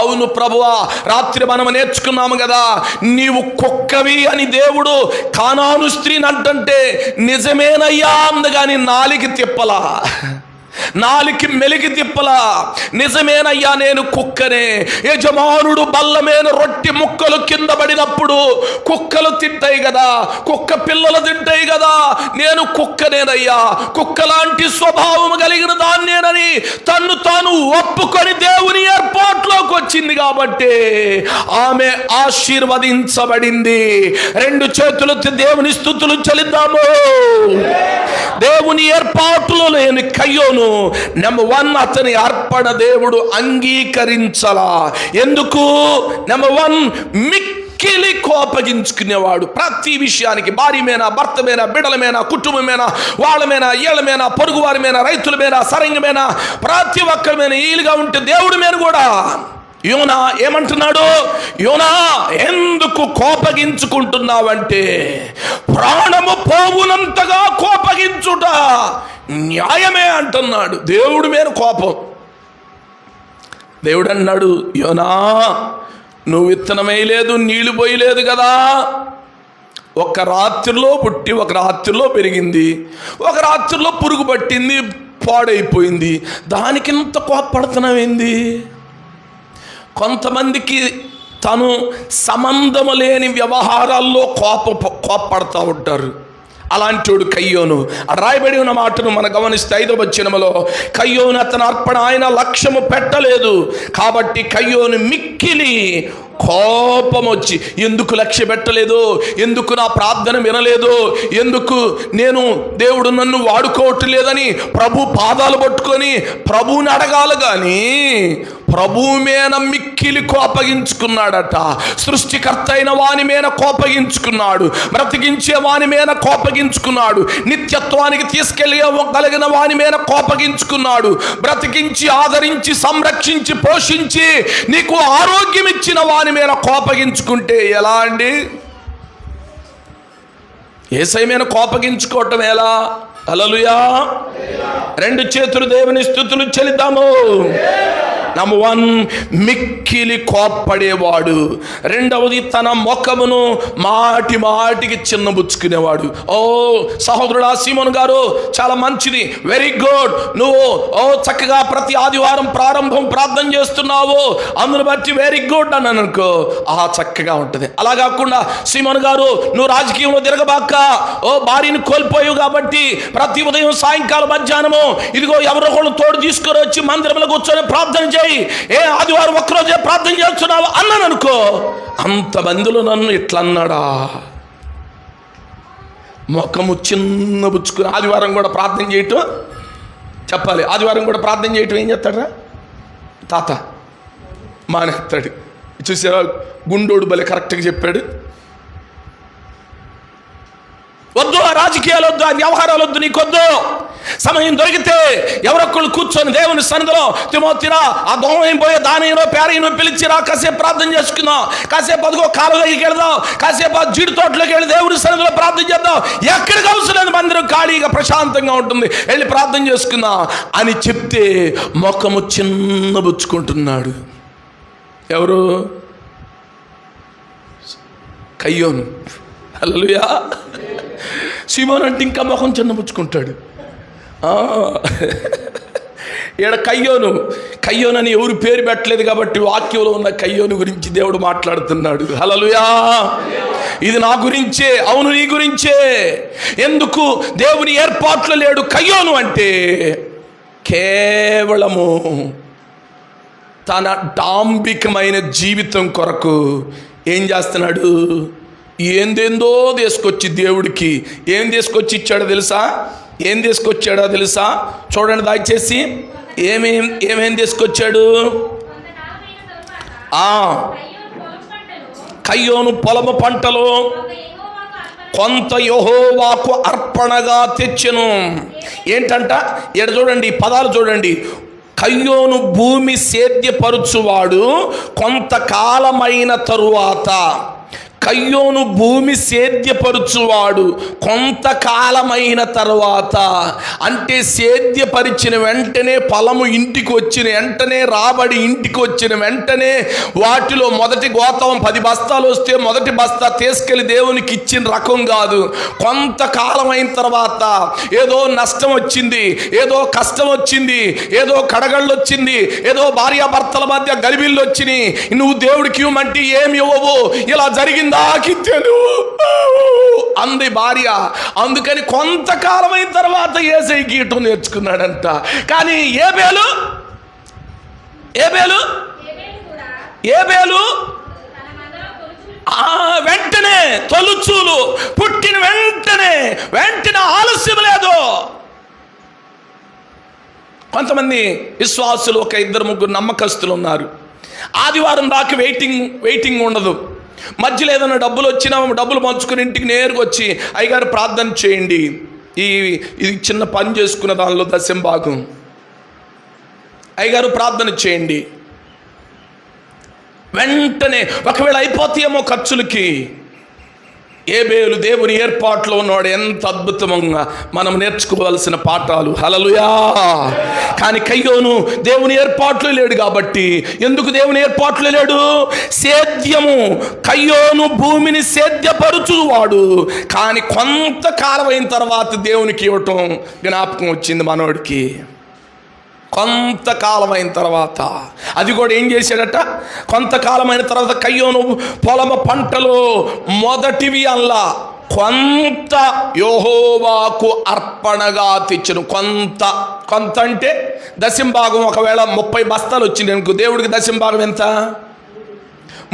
అవును ప్రభువా, రాత్రి మనం నేర్చుకున్నాము కదా, నీవు కుక్కవి అని దేవుడు కానాను స్త్రీని అంటుంటే నిజమేనయ్యా అందగాని నాలిక తిప్పలా, నాలికి మెలికి తిప్పలా. నిజమేనయ్యా నేను కుక్కనే. యజమానుడు బల్ల మీద రొట్టె ముక్కలు కింద పడినప్పుడు కుక్కలు తింటాయి కదా, కుక్క పిల్లలు తింటాయి కదా, నేను కుక్కనేనయ్యా, కుక్కలాంటి స్వభావం కలిగిన దాన్నేనని తన్ను తాను ఒప్పుకొని దేవుని ఏర్పాట్లోకి వచ్చింది కాబట్టి ఆమె ఆశీర్వదించబడింది. రెండు చేతులతో దేవుని స్తుతులు చెల్లిద్దాము. దేవుని ఏర్పాటులో లేని కయ్యోను నెంబర్ 1 అతని అర్పణ దేవుడు అంగీకరించలా. ఎందుకు? నెంబర్ 1 మిక్కిలి మిక్కిలి కోపగించుకునేవాడు. ప్రతి విషయానికి, భార్య మీద, భర్త మీద, బిడ్డల మీద, కుటుంబం మీద, వాళ్ళ మీద, ఏళ్ళ మీద, పొరుగు వారి మీద, రైతుల మీద, సరంగ మీద, ప్రతి ఒక్కరి మీద ఈలుగా ఉంటే దేవుడి మీద కూడా యోనా ఏమంటున్నాడు? యోనా, ఎందుకు కోపగించుకుంటున్నావంటే ప్రాణము పోవునంతగా కోపగించుట న్యాయమే అంటున్నాడు. దేవుడి మీద కోపం. దేవుడు అన్నాడు, యోనా, నువ్వు విత్తనం వేయలేదు, నీళ్లు పోయలేదు కదా, ఒక రాత్రిలో పుట్టి ఒక రాత్రిలో పెరిగింది, ఒక రాత్రిలో పురుగు పట్టింది, పాడైపోయింది, దానికింత కోపపడుతున్నావేంది? కొంతమందికి తను సంబంధము లేని వ్యవహారాల్లో కోపపడతా ఉంటారు. అలాంటి కయ్యోను. రాయబడి ఉన్న మాటను మనం గమనిస్తే 5వ వచనములో, కయ్యోను అతని అర్పణ ఆయన లక్ష్యము పెట్టలేదు కాబట్టి కయ్యోను మిక్కిలి కోపం వచ్చి, ఎందుకు లక్ష్య పెట్టలేదు, ఎందుకు నా ప్రార్థన వినలేదు, ఎందుకు నేను దేవుడు నన్ను వాడుకోవటం లేదని ప్రభు పాదాలు పట్టుకొని ప్రభువుని అడగాలి కానీ ప్రభువు మీద మిక్కిలి కోపగించుకున్నాడట. సృష్టికర్త అయిన వాని మీద కోపగించుకున్నాడు, బ్రతికించే వాని మీద కోపగించుకున్నాడు, నిత్యత్వానికి తీసుకెళ్ళగలిగిన వాని మీద కోపగించుకున్నాడు, బ్రతికించి ఆదరించి సంరక్షించి పోషించి నీకు ఆరోగ్యం ఇచ్చిన వాని మీద కోపగించుకుంటే ఎలా అండి? యేసయ్య మీద కోపగించుకోవటం ఎలా? హల్లెలూయా. 2 చేతులు దేవుని స్తుతులు చెల్లిద్దాము. నంబర్ 1, మిక్కిలి కోప్పడేవాడు. 2వది, తన ముఖమును మాటి మాటికి చిన్నబుచ్చుకునేవాడు. ఓ సహోదరుడా సీమోను గారు, చాలా మంచిది, వెరీ గుడ్, నువ్వు చక్కగా ప్రతి ఆదివారం ప్రారంభం ప్రార్థన చేస్తున్నావు, అందును బట్టి వెరీ గుడ్ అని అనుకో, చక్కగా ఉంటుంది. అలా కాకుండా సీమోను గారు, నువ్వు రాజకీయంలో తిరగబాక, భార్యను కోల్పోయావు కాబట్టి ప్రతి ఉదయం సాయంకాలం మధ్యాహ్నము ఇదిగో ఎవరో ఒకళ్ళు తోడు తీసుకొని వచ్చి మందిరంలో కూర్చొని ప్రార్థన చేయి, ఆదివారం ఒక్కరోజే ప్రార్థన చేస్తున్నావు అన్నాను అనుకో, అంతమందిలో నన్ను ఇట్లా అన్నాడా? ముఖము చిన్నబుచ్చుకుని ఆదివారం కూడా ప్రార్థన చేయటం చెప్పాలి. ఆదివారం కూడా ప్రార్థన చేయటం ఏం చేస్తాడా? తాత మానేస్తాడు. చూసారా, గుండోడు భలే కరెక్ట్గా చెప్పాడు. వద్దు, ఆ రాజకీయాలు వద్దు, ఆ వ్యవహారాలు వద్దు, నీకొద్దు. సమయం దొరికితే ఎవరొక్కళ్ళు కూర్చొని దేవుని సన్నిధిలో తిమోతిరా, ఆ దోమం పోయే దానిలో పేరయ్యను పిలిచిరా, కాసేపు ప్రార్థన చేసుకుందాం, కాసేపు అదిగో కాలువలోకి వెళదాం, కాసేపు ఆ జీడి తోటలోకి వెళ్ళి దేవుని సన్నిధిలో ప్రార్థన చేద్దాం, ఎక్కడికి అవసరం లేదు, మందిరం ఖాళీగా ప్రశాంతంగా ఉంటుంది, వెళ్ళి ప్రార్థన చేసుకుందాం అని చెప్తే ముఖము చిన్నబుచ్చుకుంటున్నాడు. ఎవరు? కయ్యోను. హల్లెలూయా. సీమోను అంటే ఇంకా ముఖం చిన్నబుచ్చుకుంటాడు. ఈడ కయ్యోను అని ఎవరు పేరు పెట్టలేదు కాబట్టి వాక్యంలో ఉన్న కయ్యోను గురించి దేవుడు మాట్లాడుతున్నాడు. హల్లెలూయా. ఇది నా గురించే, అవును నీ గురించే. ఎందుకు దేవుని ఏర్పాట్లు లేడు కయ్యోను అంటే, కేవలము తన డాంబికమైన జీవితం కొరకు ఏం చేస్తున్నాడు? ఏందేందో తీసుకొచ్చి దేవుడికి ఏం తీసుకొచ్చి ఇచ్చాడో తెలుసా? ఏం తీసుకొచ్చాడో తెలుసా? చూడండి దయచేసి, ఏమేం తీసుకొచ్చాడు? కయ్యోను పొలము పంటలో కొంత యెహోవాకు అర్పణగా తెచ్చెను. ఏంటంట? ఇక్కడ చూడండి, పదాలు చూడండి. కయ్యోను భూమి సేద్యపరుచువాడు కొంతకాలమైన తరువాత, కయ్యోను భూమి సేద్యపరుచువాడు కొంతకాలమైన తర్వాత, అంటే సేద్యపరిచిన వెంటనే ఫలము ఇంటికి వచ్చిన వెంటనే, రాబడి ఇంటికి వచ్చిన వెంటనే వాటిలో మొదటి గోతం 10 బస్తాలు వస్తే మొదటి బస్తా తీసుకెళ్ళి దేవునికి ఇచ్చిన రకం కాదు. కొంతకాలమైన తర్వాత ఏదో నష్టం వచ్చింది, ఏదో కష్టం వచ్చింది, ఏదో కడగళ్ళు వచ్చింది, ఏదో భార్యాభర్తల మధ్య గలిబిళ్ళు వచ్చినాయి, నువ్వు దేవుడికి ఇవ్వమంటే ఏమి ఇవ్వవు, ఇలా జరిగింది అంది భార్య. అందుకని కొంతకాలమైన తర్వాత యేసయ్య గీయటం నేర్చుకున్నాడంట. కానీ ఏబేలు వెంటనే తొలుచూలు పుట్టిన వెంటనే ఆలస్యం లేదు. కొంతమంది విశ్వాసులు, 1-2-3 నమ్మకస్తులు ఉన్నారు. ఆదివారం దాకా వెయిటింగ్ ఉండదు. మధ్యలో ఏదైనా డబ్బులు వచ్చినా డబ్బులు పంచుకుని ఇంటికి నేరుగా వచ్చి అయ్యగారు ప్రార్థన చేయండి, ఇది చిన్న పని చేసుకున్న దానిలో దశం భాగం, అయ్యగారు ప్రార్థన చేయండి. వెంటనే ఒకవేళ అయిపోతాయేమో ఖర్చులకి, ఏబేలు దేవుని ఏర్పాట్లో ఉన్నాడు. ఎంత అద్భుతంగా మనం నేర్చుకోవాల్సిన పాఠాలు. హల్లెలూయా. కానీ కయ్యోను దేవుని ఏర్పాట్లో లేడు కాబట్టి, ఎందుకు దేవుని ఏర్పాట్లో లేడు? సేద్యము, కయ్యోను భూమిని సేద్యపరుచువాడు. కానీ కొంతకాలం అయిన తర్వాత దేవునికి ఇవ్వటం జ్ఞాపకం వచ్చింది మనోడికి. కొంతకాలమైన తర్వాత అది కూడా ఏం చేశాడట? కొంతకాలమైన తర్వాత కయ్యోను పొలము పంటలో మొదటివి అల్లా కొంత యెహోవాకు అర్పణగా తెచ్చును. కొంత అంటే దశంభాగం. ఒకవేళ 30 బస్తాలు వచ్చింది అనుకో, దేవుడికి దశంభాగం ఎంత?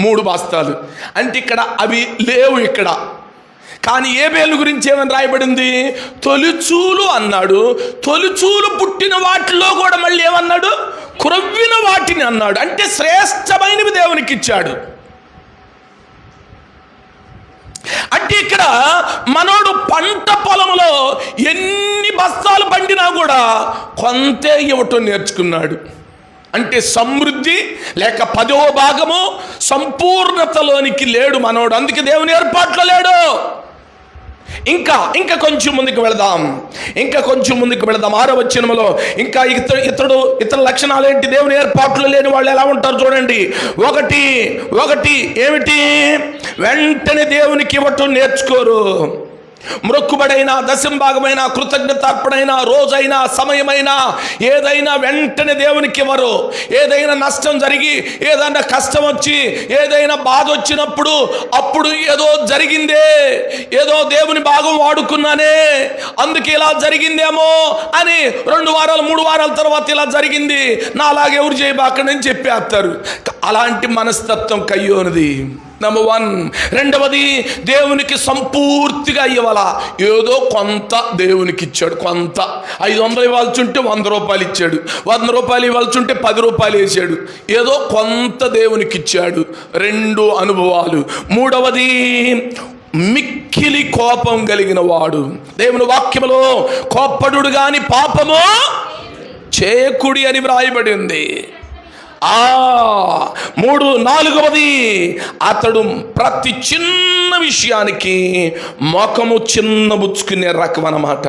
3 బస్తాలు. అంటే ఇక్కడ అవి లేవు ఇక్కడ. కానీ ఏబేలు గురించి ఏమని రాయబడింది? తొలిచూలు అన్నాడు. తొలిచూలు పుట్టిన వాటిలో కూడా మళ్ళీ ఏమన్నాడు? క్రొవ్విన వాటిని అన్నాడు. అంటే శ్రేష్టమైనవి దేవునికి ఇచ్చాడు. అంటే ఇక్కడ మనోడు పంట పొలంలో ఎన్ని బస్తాలు పండినా కూడా కొంతే ఇవ్వటం నేర్చుకున్నాడు. అంటే సమృద్ధి లేక 10వ భాగము సంపూర్ణతలోనికి లేడు మనోడు. అందుకే దేవుని ఏర్పాట్లో లేడు. ఇంకా కొంచెం ముందుకు వెళదాం. 6వ వచనములో ఇంకా ఇతర లక్షణాలు ఏంటి? దేవుని ఏర్పాట్లు లేని వాళ్ళు ఎలా ఉంటారు చూడండి. ఒకటి ఏమిటి? వెంటనే దేవునికి ఇవ్వటం నేర్చుకోరు. మొక్కుబడైనా, దశంభాగమైనా, కృతజ్ఞతార్పణైనా, రోజైనా, సమయమైనా, ఏదైనా వెంటనే దేవునికి ఇవ్వరు. ఏదైనా నష్టం జరిగి, ఏదైనా కష్టం వచ్చి, ఏదైనా బాధ వచ్చినప్పుడు అప్పుడు ఏదో జరిగిందే, ఏదో దేవుని భాగం వాడుకున్నానే, అందుకే ఇలా జరిగిందేమో అని 2 వారాలు 3 వారాల తర్వాత ఇలా జరిగింది, నా అలాగే ఎవరు చేయబాకండి అని చెప్పేస్తారు. అలాంటి మనస్తత్వం కయ్యోనిది. నెంబర్ 1. రెండవది, దేవునికి సంపూర్తిగా ఇవ్వాల. ఏదో కొంత దేవునికి ఇచ్చాడు. కొంత 500 ఇవ్వాల్చుంటే 100 రూపాయలు ఇచ్చాడు. 100 రూపాయలు ఇవ్వాల్చుంటే 10 రూపాయలు వేసాడు. ఏదో కొంత దేవునికి ఇచ్చాడు. 2 అనుభవాలు. మూడవది, మిక్కిలి కోపం కలిగిన వాడు. దేవుని వాక్యములో కోపడుడు గాని పాపము చేయకుడి అని వ్రాయబడింది. 4వది, అతడు ప్రతి చిన్న విషయానికి ముఖము చిన్నబుచ్చుకునే రకం అన్నమాట.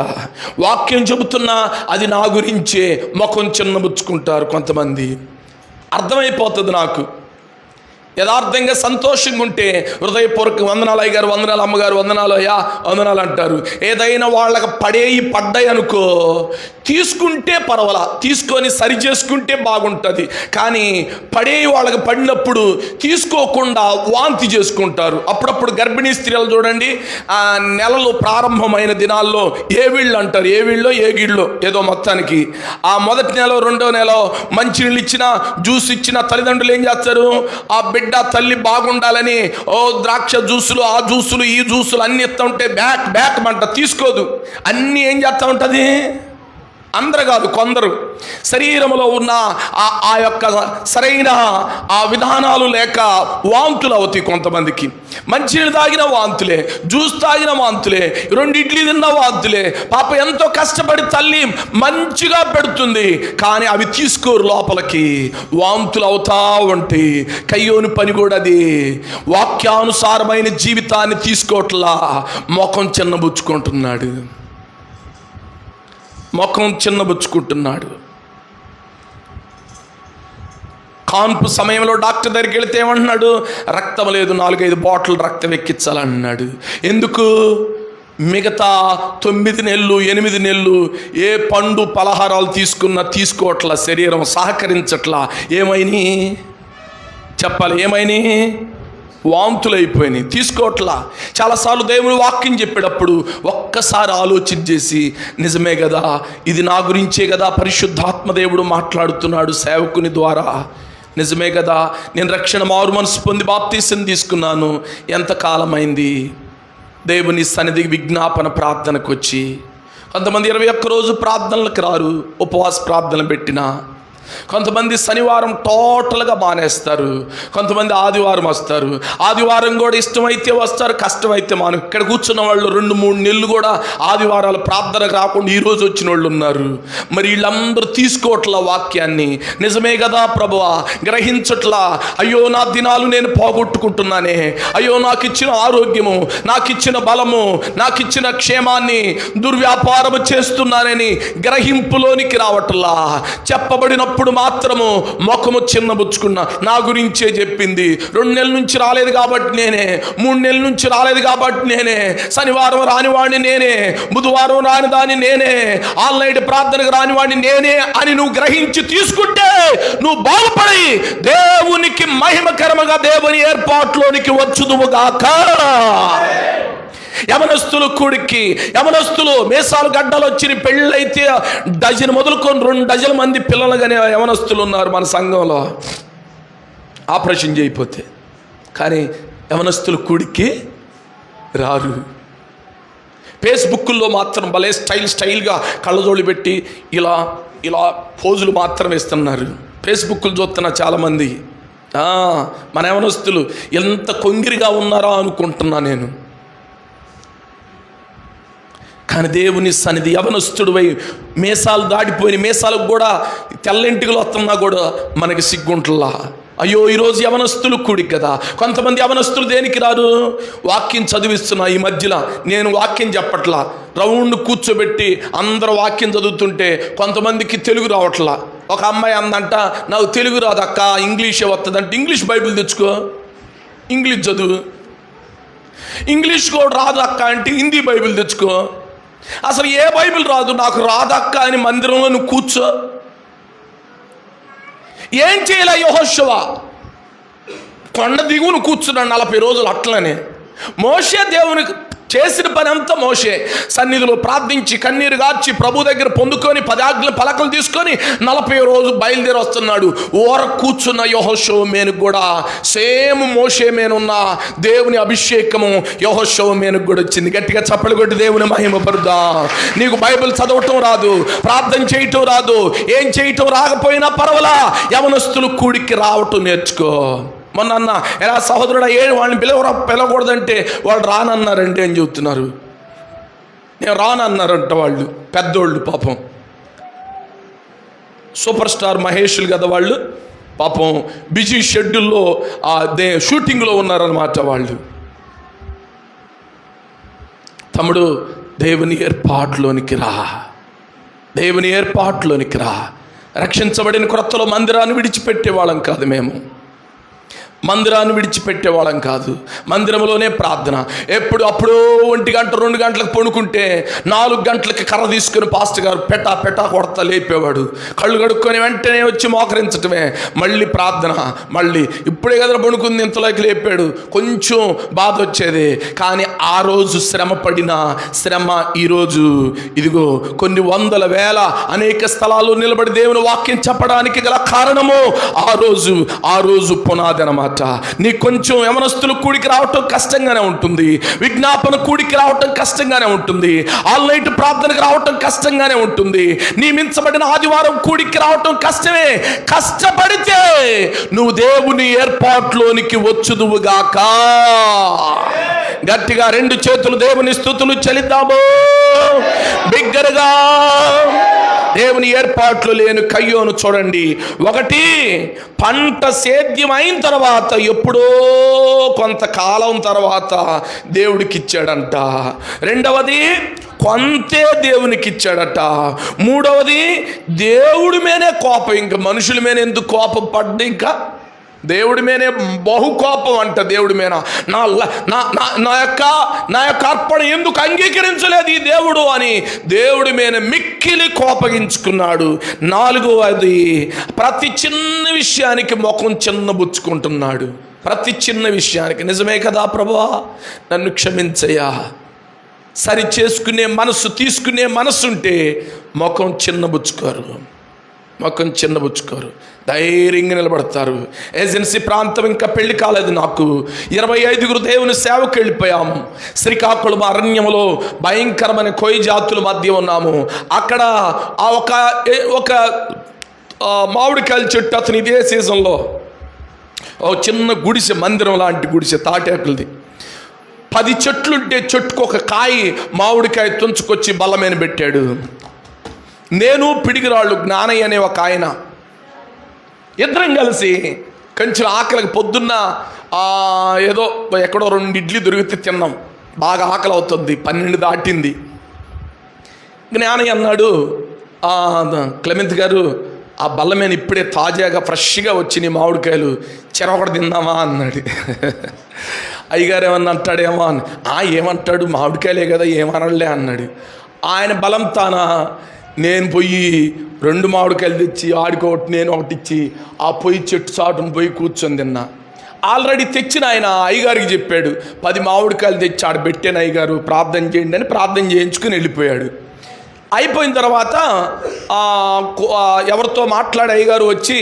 వాక్యం చెబుతున్నా అది నా గురించే ముఖం చిన్నబుచ్చుకుంటారు కొంతమంది. అర్థమైపోతుంది నాకు. యథార్థంగా సంతోషంగా ఉంటే హృదయపూర్వక వందనాలు అయ్యగారు, వందనాలు అమ్మగారు, వందనాలు అయ్యా, వందనాలు అంటారు. ఏదైనా వాళ్ళకి పడ్డాయి అనుకో, తీసుకుంటే పర్వాలా, తీసుకొని సరి చేసుకుంటే బాగుంటుంది. కానీ వాళ్ళకి పడినప్పుడు తీసుకోకుండా వాంతి చేసుకుంటారు. అప్పుడప్పుడు గర్భిణీ స్త్రీలు చూడండి, నెలలు ప్రారంభమైన దినాల్లో ఏవిళ్ళు అంటారు, ఏగిళ్ళో ఏదో మొత్తానికి ఆ మొదటి నెల 2వ నెల మంచినీళ్ళు ఇచ్చినా, జ్యూస్ ఇచ్చినా తల్లిదండ్రులు ఏం చేస్తారు? ఆ బిడ్డ తల్లి బాగుండాలని ద్రాక్ష జ్యూసులు, ఆ జ్యూసులు, ఈ జ్యూసులు అన్ని ఇస్తూ ఉంటే బ్యాక్ మంట తీసుకోదు. అన్నీ ఏం చేస్తూ ఉంటుంది? అందరు కాదు, కొందరు శరీరంలో ఉన్న ఆ యొక్క సరైన ఆ విధానాలు లేక వాంతులు అవుతాయి కొంతమందికి. మంచినీళ్ళు తాగిన వాంతులే, జ్యూస్ తాగిన వాంతులే, 2 ఇడ్లీ తిన్న వాంతులే. పాప ఎంతో కష్టపడి తల్లి మంచిగా పెడుతుంది, కానీ అవి తీసుకోరు, లోపలికి వాంతులు అవుతా ఉంటాయి. కయ్యోని పని కూడా అది. వాక్యానుసారమైన జీవితాన్ని తీసుకోవట్లా, ముఖం చిన్నబుచ్చుకుంటున్నాడు. కాన్పు సమయంలో డాక్టర్ దగ్గరికి వెళితే ఏమంటున్నాడు? రక్తం లేదు, 4-5 బాటిల్ రక్తం ఎక్కించాలన్నాడు. ఎందుకు? మిగతా 9 నెలలు 8 నెలలు ఏ పండు పలహారాలు తీసుకోవట్లా, శరీరం సహకరించట్లా. ఏమైనా చెప్పాలి, ఏమైనా వాంతులైపోయినాయి, తీసుకోవట్లా. చాలాసార్లు దేవుని వాక్యం చెప్పేటప్పుడు ఒక్కసారి ఆలోచన చేసి, నిజమే కదా, ఇది నా గురించే కదా పరిశుద్ధాత్మ దేవుడు మాట్లాడుతున్నాడు సేవకుని ద్వారా. నిజమే కదా, నేను రక్షణ మారు మనసు పొంది బాప్తీసం తీసుకున్నాను. ఎంతకాలమైంది దేవుని సన్నిధికి విజ్ఞాపన ప్రార్థనకు వచ్చి. కొంతమంది 21 రోజు ప్రార్థనలకు రారు, ఉపవాస ప్రార్థన పెట్టినా కొంతమంది శనివారం టోటల్గా మానేస్తారు, కొంతమంది ఆదివారం వస్తారు, ఆదివారం కూడా ఇష్టమైతే వస్తారు, కష్టమైతే ఇక్కడ కూర్చున్న వాళ్ళు 2-3 నెలలు కూడా ఆదివారాలు ప్రార్థనకు రాకుండా ఈరోజు వచ్చిన వాళ్ళు ఉన్నారు. మరి వీళ్ళందరూ తీసుకోవట్లా వాక్యాన్ని. నిజమే కదా ప్రభువా, గ్రహించట్లా. అయ్యో నా దినాలు నేను పోగొట్టుకుంటున్నానే, అయ్యో నాకు ఇచ్చిన ఆరోగ్యము, నాకు ఇచ్చిన బలము, నాకు ఇచ్చిన క్షేమాన్ని దుర్వ్యాపారము చేస్తున్నానని గ్రహింపులోనికి రావట్లా. చెప్పబడినప్పుడు మాత్రము ముఖము చిన్నబుచ్చుకున్నా. నా గురించే చెప్పింది, 2 నెలల నుంచి రాలేదు కాబట్టి నేనే, 3 నెలల నుంచి రాలేదు కాబట్టి నేనే, శనివారం రానివాడిని నేనే, బుధవారం రానిదాన్ని నేనే, ఆన్లైన్ ప్రార్థనకు రానివాడిని నేనే అని నువ్వు గ్రహించి తీసుకుంటే నువ్వు బాగుపడి దేవునికి మహిమకరముగా దేవుని ఏర్పాట్లోనికి వచ్చుదువుగాక. యవనస్తులు కూడికి, యవనస్తులు మీసాలు గడ్డలు వచ్చిన పెళ్ళైతే డజన్ మొదలుకొని 2 డజన్ మంది పిల్లలు కానీ యవనస్తులు ఉన్నారు మన సంఘంలో, ఆపరేషన్ చేయకపోతే. కానీ యవనస్తులు కూడికి రారు. ఫేస్బుక్లో మాత్రం భలే స్టైల్గా కళ్ళజోళ్ళు పెట్టి ఇలా ఇలా పోజులు మాత్రం ఇస్తున్నారు. ఫేస్బుక్లు చూస్తున్నా చాలామంది. మన యవనస్తులు ఎంత కొంగిరిగా ఉన్నారా అనుకుంటున్నా నేను. కానీ దేవుని సన్నిధి, యవనస్తుడివై మీసాలు దాడిపోయిన మీసాలకు కూడా తెల్లంటికలు వస్తున్నా కూడా మనకి సిగ్గుంటలా. అయ్యో ఈరోజు యవనస్తులు కూడి కదా. కొంతమంది యవనస్తులు దేనికి రారు? వాక్యం చదివిస్తున్నా. ఈ మధ్యలో నేను వాక్యం చెప్పట్లా, రౌండ్ కూర్చోబెట్టి అందరూ వాక్యం చదువుతుంటే కొంతమందికి తెలుగు రావట్లా. ఒక అమ్మాయి అందంట, నాకు తెలుగు రాదు అక్క, ఇంగ్లీషే వస్తుందంటే, ఇంగ్లీష్ బైబిల్ తెచ్చుకో, ఇంగ్లీష్ చదువు. ఇంగ్లీష్ కూడా రాదు అక్క అంటే హిందీ బైబిల్ తెచ్చుకో. అసలు ఏ బైబిల్ రాదు, నాకు రాదక్క అని మందిరంలో నువ్వు కూర్చో. ఏం చేయలే యెహోషువ? కొండ దిగును కూర్చున్నాడు 40 రోజులు అట్లనే. మోషే దేవునికి చేసిన పని అంతా మోషే సన్నిధిలో ప్రార్థించి కన్నీరు గార్చి ప్రభు దగ్గర పొందుకొని 10 ఆజ్ఞల పలకలు తీసుకొని 40 రోజు బయలుదేరి వస్తున్నాడు. ఓర కూర్చున్న యెహోషువ మేనుకు కూడా సేమ్ మోషే మేనున్న దేవుని అభిషేకము యెహోషువ మేనుకు కూడా వచ్చింది. గట్టిగా చప్పలు కొట్టి దేవుని మహిమపరుదా. నీకు బైబిల్ చదవటం రాదు, ప్రార్థన చేయటం రాదు, ఏం చేయటం రాకపోయినా పర్వాలా, యవనస్తులు కూడికి రావటం నేర్చుకో. మొన్న అన్న ఎలా సహోదరుడా వాళ్ళని పిలవకూడదంటే వాళ్ళు రానన్నారంటే అని చెబుతున్నారు. నేను రానన్నారంట వాళ్ళు, పెద్దోళ్ళు పాపం, సూపర్ స్టార్ మహేష్లు కదా వాళ్ళు, పాపం బిజీ షెడ్యూల్లో షూటింగ్లో ఉన్నారన్నమాట వాళ్ళు. తమ్ముడు, దేవుని ఏర్పాటులోనికి రా, దేవుని ఏర్పాటులోనికి రా. రక్షించబడిన క్రొత్తలో మందిరాన్ని విడిచిపెట్టేవాళ్ళం కాదు మేము, మందిరాన్ని విడిచిపెట్టేవాళ్ళం కాదు. మందిరంలోనే ప్రార్థన. అప్పుడో 1 గంట 2 గంటలకు పడుకుంటే 4 గంటలకి కర్ర తీసుకుని పాస్టర్ గారు పెటా కొడతా లేపేవాడు. కళ్ళు కడుక్కొని వెంటనే వచ్చి మోకరించటమే, మళ్ళీ ప్రార్థన, మళ్ళీ ఇప్పుడే కదా పడుకుంది ఇంతలోకి లేపాడు, కొంచెం బాధ వచ్చేది. కానీ ఆ రోజు శ్రమ పడిన శ్రమ ఈరోజు ఇదిగో కొన్ని వందల వేల అనేక స్థలాల్లో నిలబడి దేవుని వాక్యం చెప్పడానికి గల కారణము ఆ రోజు పునాది అన్నమాట. నీ కొంచెం యవనస్తులు కూడికి రావటం కష్టంగానే ఉంటుంది, విజ్ఞాపన కూడికి రావటం కష్టంగానే ఉంటుంది, ఆన్లైన్ ప్రార్థనకు రావటం కష్టంగానే ఉంటుంది, నియమించబడిన ఆదివారం కూడికి రావటం కష్టమే. కష్టపడితే నువ్వు దేవుని ఏర్పాట్లోనికి వచ్చుదువుగాక. గట్టిగా 2 చేతులు దేవుని స్తుతులు చెల్లిద్దాము బిగ్గరగా. దేవుని ఏర్పాట్లు లేని కయ్యోను చూడండి. 1 పంట సేద్యం అయిన తర్వాత ఎప్పుడో కొంతకాలం తర్వాత దేవుడికి ఇచ్చాడంట. 2వది కొంతే దేవునికి ఇచ్చాడట. 3వది దేవుడి మీదే కోపం, ఇంకా మనుషుల మీద ఎందుకు కోపం పడ్డ, ఇంకా దేవుడి మీదే బహు కోపం అంట. దేవుడి మీద నా యొక్క అర్పణ ఎందుకు అంగీకరించలేదు ఈ దేవుడు అని దేవుడి మీద మిక్కిలి కోపగించుకున్నాడు. 4వది ప్రతి చిన్న విషయానికి ముఖం చిన్నబుచ్చుకుంటున్నాడు. ప్రతి చిన్న విషయానికి నిజమే కదా ప్రభువా, నన్ను క్షమించయ్యా. సరి చేసుకునే మనసు, తీసుకునే మనసు ఉంటే ముఖం చిన్నబుచ్చుకోరు, ధైర్యంగా నిలబడతారు. ఏజెన్సీ ప్రాంతం ఇంకా పెళ్లి కాలేదు నాకు, 25 దేవుని సేవకు వెళ్ళిపోయాము. శ్రీకాకుళం అరణ్యంలో భయంకరమైన కోయి జాతుల మధ్య ఉన్నాము. అక్కడ ఒక మామిడికాయల చెట్టు అతను ఇదే సీజన్లో ఓ చిన్న గుడిసె, మందిరం లాంటి గుడిసె, తాటాకులది. 10 చెట్లుంటే చెట్టుకు ఒక కాయ మామిడికాయ తుంచుకొచ్చి బల్ల మీద పెట్టాడు. నేను పిడిగిరాళ్ళు జ్ఞానయ్య అనే ఒక ఆయన ఇద్దరం కలిసి కొంచెం ఆకలికి పొద్దున్న ఏదో ఎక్కడో 2 ఇడ్లీ దొరికితే తిన్నాం. బాగా ఆకలి అవుతుంది, 12 దాటింది. జ్ఞానయ్య అన్నాడు, క్లెమెంత్ గారు ఆ బల్ల మీద ఇప్పుడే తాజాగా ఫ్రెష్గా వచ్చిన మామిడికాయలు చెరొకటి తిందామా అన్నాడు. అయ్యగారు ఏమన్నా అంటాడేమో అని. ఏమంటాడు, మామిడికాయలే కదా ఏమనలే అన్నాడు. ఆయన బలం తానా నేను పోయి 2 మామిడికాయలు తెచ్చి ఆడికి ఒకటి నేను ఒకటి ఇచ్చి ఆ పొయ్యి చెట్టు చాటును పోయి కూర్చొని తిన్నా. ఆల్రెడీ తెచ్చిన ఆయన అయ్యగారికి చెప్పాడు, 10 మామిడికాయలు తెచ్చి ఆడ పెట్టాను అయ్యగారు ప్రార్థన చేయండి అని ప్రార్థన చేయించుకుని వెళ్ళిపోయాడు. అయిపోయిన తర్వాత ఎవరితో మాట్లాడే అయ్యగారు వచ్చి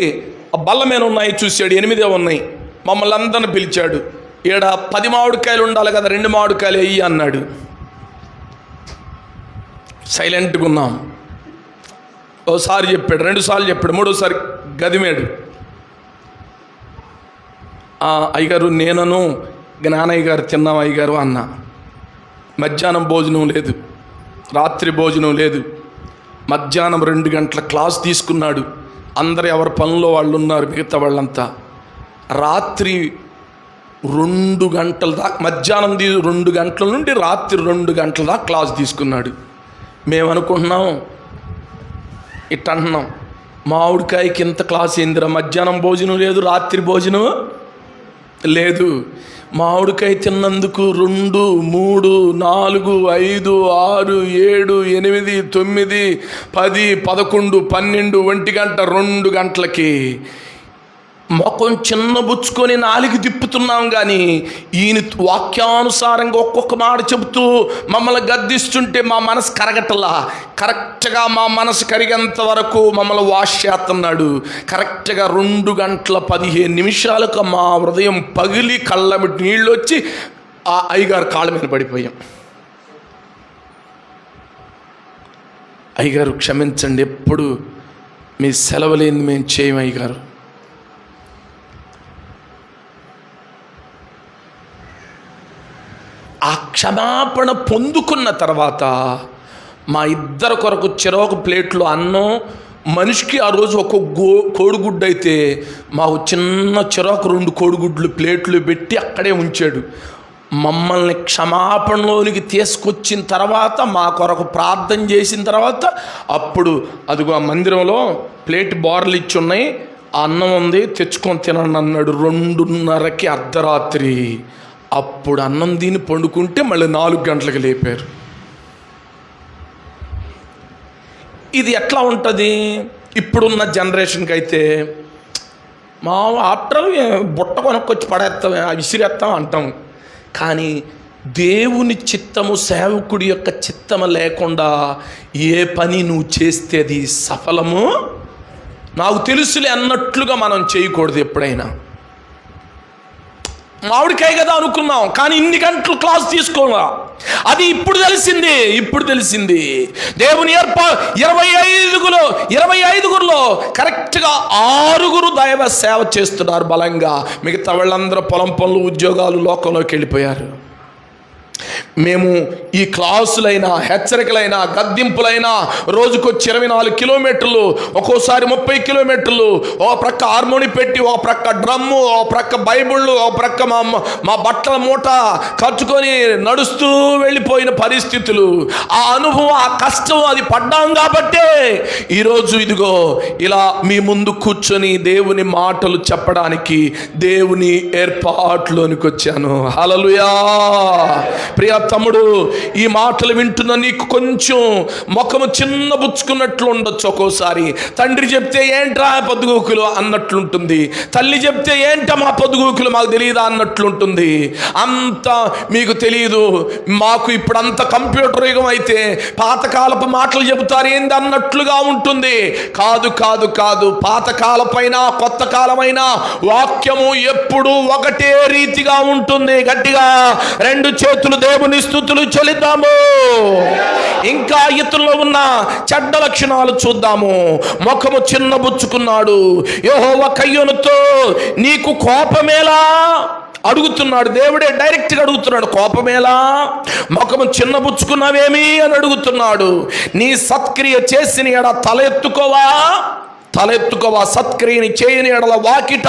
బల్ల మీద ఉన్నాయి చూశాడు, 8 ఉన్నాయి. మమ్మల్ని అందరిని పిలిచాడు. ఈడ 10 మామిడికాయలు ఉండాలి కదా, 2 మామిడికాయలు వెయ్యి అన్నాడు. సైలెంట్గా ఉన్నాం. ఓసారి చెప్పాడు, 2 సార్లు చెప్పాడు, 3వసారి గదిమేడు. అయ్యగారు నేనను జ్ఞానయ్య గారు తిన్నాం అయ్యగారు అన్న. మధ్యాహ్నం భోజనం లేదు, రాత్రి భోజనం లేదు. మధ్యాహ్నం 2 గంటల క్లాస్ తీసుకున్నాడు. అందరు ఎవరి పనుల్లో వాళ్ళు ఉన్నారు, మిగతా వాళ్ళంతా. రాత్రి 2 గంటల దాకా, మధ్యాహ్నం 2 గంటల నుండి రాత్రి 2 గంటల దాకా క్లాస్ తీసుకున్నాడు. మేము అనుకుంటున్నాం, ఇట్ట అంటున్నాం, మామిడికాయకి ఇంత క్లాస్ ఏందిరా, మధ్యాహ్నం భోజనం లేదు, రాత్రి భోజనం లేదు. మామిడికాయ తిన్నందుకు 2, 3, 4, 5, 6, 7, 8, 9, 10, 11, 12, 1 గంట 2 గంటలకి మొఖం చిన్నబుచ్చుకొని 4 తిప్పుతున్నాం. కానీ ఈయన వాక్యానుసారంగా ఒక్కొక్క మాట చెబుతూ మమ్మల్ని గద్దిస్తుంటే మా మనసు కరగటలా. కరెక్ట్గా మా మనసు కరిగేంత వరకు మమ్మల్ని వాష్ చేస్తున్నాడు. కరెక్ట్గా 2 గంటల 15 నిమిషాలకు మా హృదయం పగిలి కళ్ళమిటి నీళ్ళు వచ్చి ఆ అయ్యగారు కాళ్ళ మీద పడిపోయాం. అయ్యగారు క్షమించండి, ఎప్పుడు మీ సెలవు లేని మేము చేయం అయ్యగారు. ఆ క్షమాపణ పొందుకున్న తర్వాత మా ఇద్దరు కొరకు చెరొక ప్లేట్లో అన్నం, మనిషికి ఆ రోజు ఒక కోడిగుడ్డు అయితే మాకు చిన్న చెరొక 2 కోడిగుడ్లు ప్లేట్లు పెట్టి అక్కడే ఉంచాడు. మమ్మల్ని క్షమాపణలోనికి తీసుకొచ్చిన తర్వాత, మా కొరకు ప్రార్థన చేసిన తర్వాత, అప్పుడు అదిగో ఆ మందిరంలో ప్లేట్ బోర్లు ఇచ్చి ఉన్నాయి, అన్నం ఉంది తెచ్చుకొని తినండి అన్నాడు. 2:30కి అర్ధరాత్రి. అప్పుడు అన్నం దీన్ని పండుకుంటే మళ్ళీ 4 గంటలకు లేపారు. ఇది ఎట్లా ఉంటుంది ఇప్పుడున్న జనరేషన్కి అయితే? మా ఆఫ్టర్ బుట్ట కొనుక్కొచ్చి పడేస్తాం, విసిరేస్తాం అంటాం. కానీ దేవుని చిత్తము, సేవకుడి యొక్క చిత్తము లేకుండా ఏ పని నువ్వు చేస్తే అది సఫలము నాకు తెలుసులే అన్నట్లుగా మనం చేయకూడదు ఎప్పుడైనా. మామిడికాయ కదా అనుకున్నాం, కానీ ఇన్ని గంటలు క్లాస్ తీసుకోవా, అది ఇప్పుడు తెలిసింది. దేవుని 25గురిలో కరెక్ట్గా 6 దైవ సేవ చేస్తున్నారు బలంగా. మిగతా వాళ్ళందరూ పొలం పనులు, ఉద్యోగాలు, లోకంలోకి వెళ్ళిపోయారు. మేము ఈ క్లాసులైనా, హెచ్చరికలైనా, గద్దింపులైనా రోజుకొచ్చి 24 కిలోమీటర్లు, ఒక్కోసారి 30 కిలోమీటర్లు, ఓ ప్రక్క హార్మోని పెట్టి, ఓ ప్రక్క డ్రమ్ము, ఓ ప్రక్క బైబిళ్ళు, ఓ ప్రక్క మా బట్టల మూట ఖర్చుకొని నడుస్తూ వెళ్ళిపోయిన పరిస్థితులు, ఆ అనుభవం, ఆ కష్టం అది పడ్డాం కాబట్టే ఈరోజు ఇదిగో ఇలా మీ ముందు కూర్చొని దేవుని మాటలు చెప్పడానికి దేవుని ఏర్పాట్లోనికి వచ్చాను. హల్లెలూయా. ప్రియ తమ్ముడు, ఈ మాటలు వింటున్న నీకు కొంచెం ముఖము చిన్నబుచ్చుకున్నట్లు ఉండొచ్చు. ఒక్కోసారి తండ్రి చెప్తే ఏంట్రా పొద్దుగూకులు అన్నట్లుంటుంది, తల్లి చెప్తే ఏంట మా పొద్దుగూకులు మాకు తెలియదా అన్నట్లుంటుంది. అంత మీకు తెలియదు. మాకు ఇప్పుడు అంత కంప్యూటర్ యుగం అయితే పాతకాలపు మాటలు చెబుతారు ఏంది అన్నట్లుగా ఉంటుంది. కాదు. పాతకాలపైన కొత్త కాలమైన వాక్యము ఎప్పుడు ఒకటే రీతిగా ఉంటుంది. గట్టిగా 2 చేతులు దేవుని స్తుతులు చెల్లిద్దాము. ఇంకా ఇతరులో ఉన్న చెడ్డ లక్షణాలు చూద్దాము. ముఖము చిన్నబుచ్చుకున్నాడు. యెహోవా కయ్యోనుతో నీకు కోపమేలా అడుగుతున్నాడు. దేవుడే డైరెక్ట్గా అడుగుతున్నాడు, కోపమేలా, ముఖము చిన్నబుచ్చుకున్నావేమి అని అడుగుతున్నాడు. నీ సత్క్రియ చేసిన ఎడ తల ఎత్తుకోవా, సత్క్రియని చేయని ఎడల వాకిట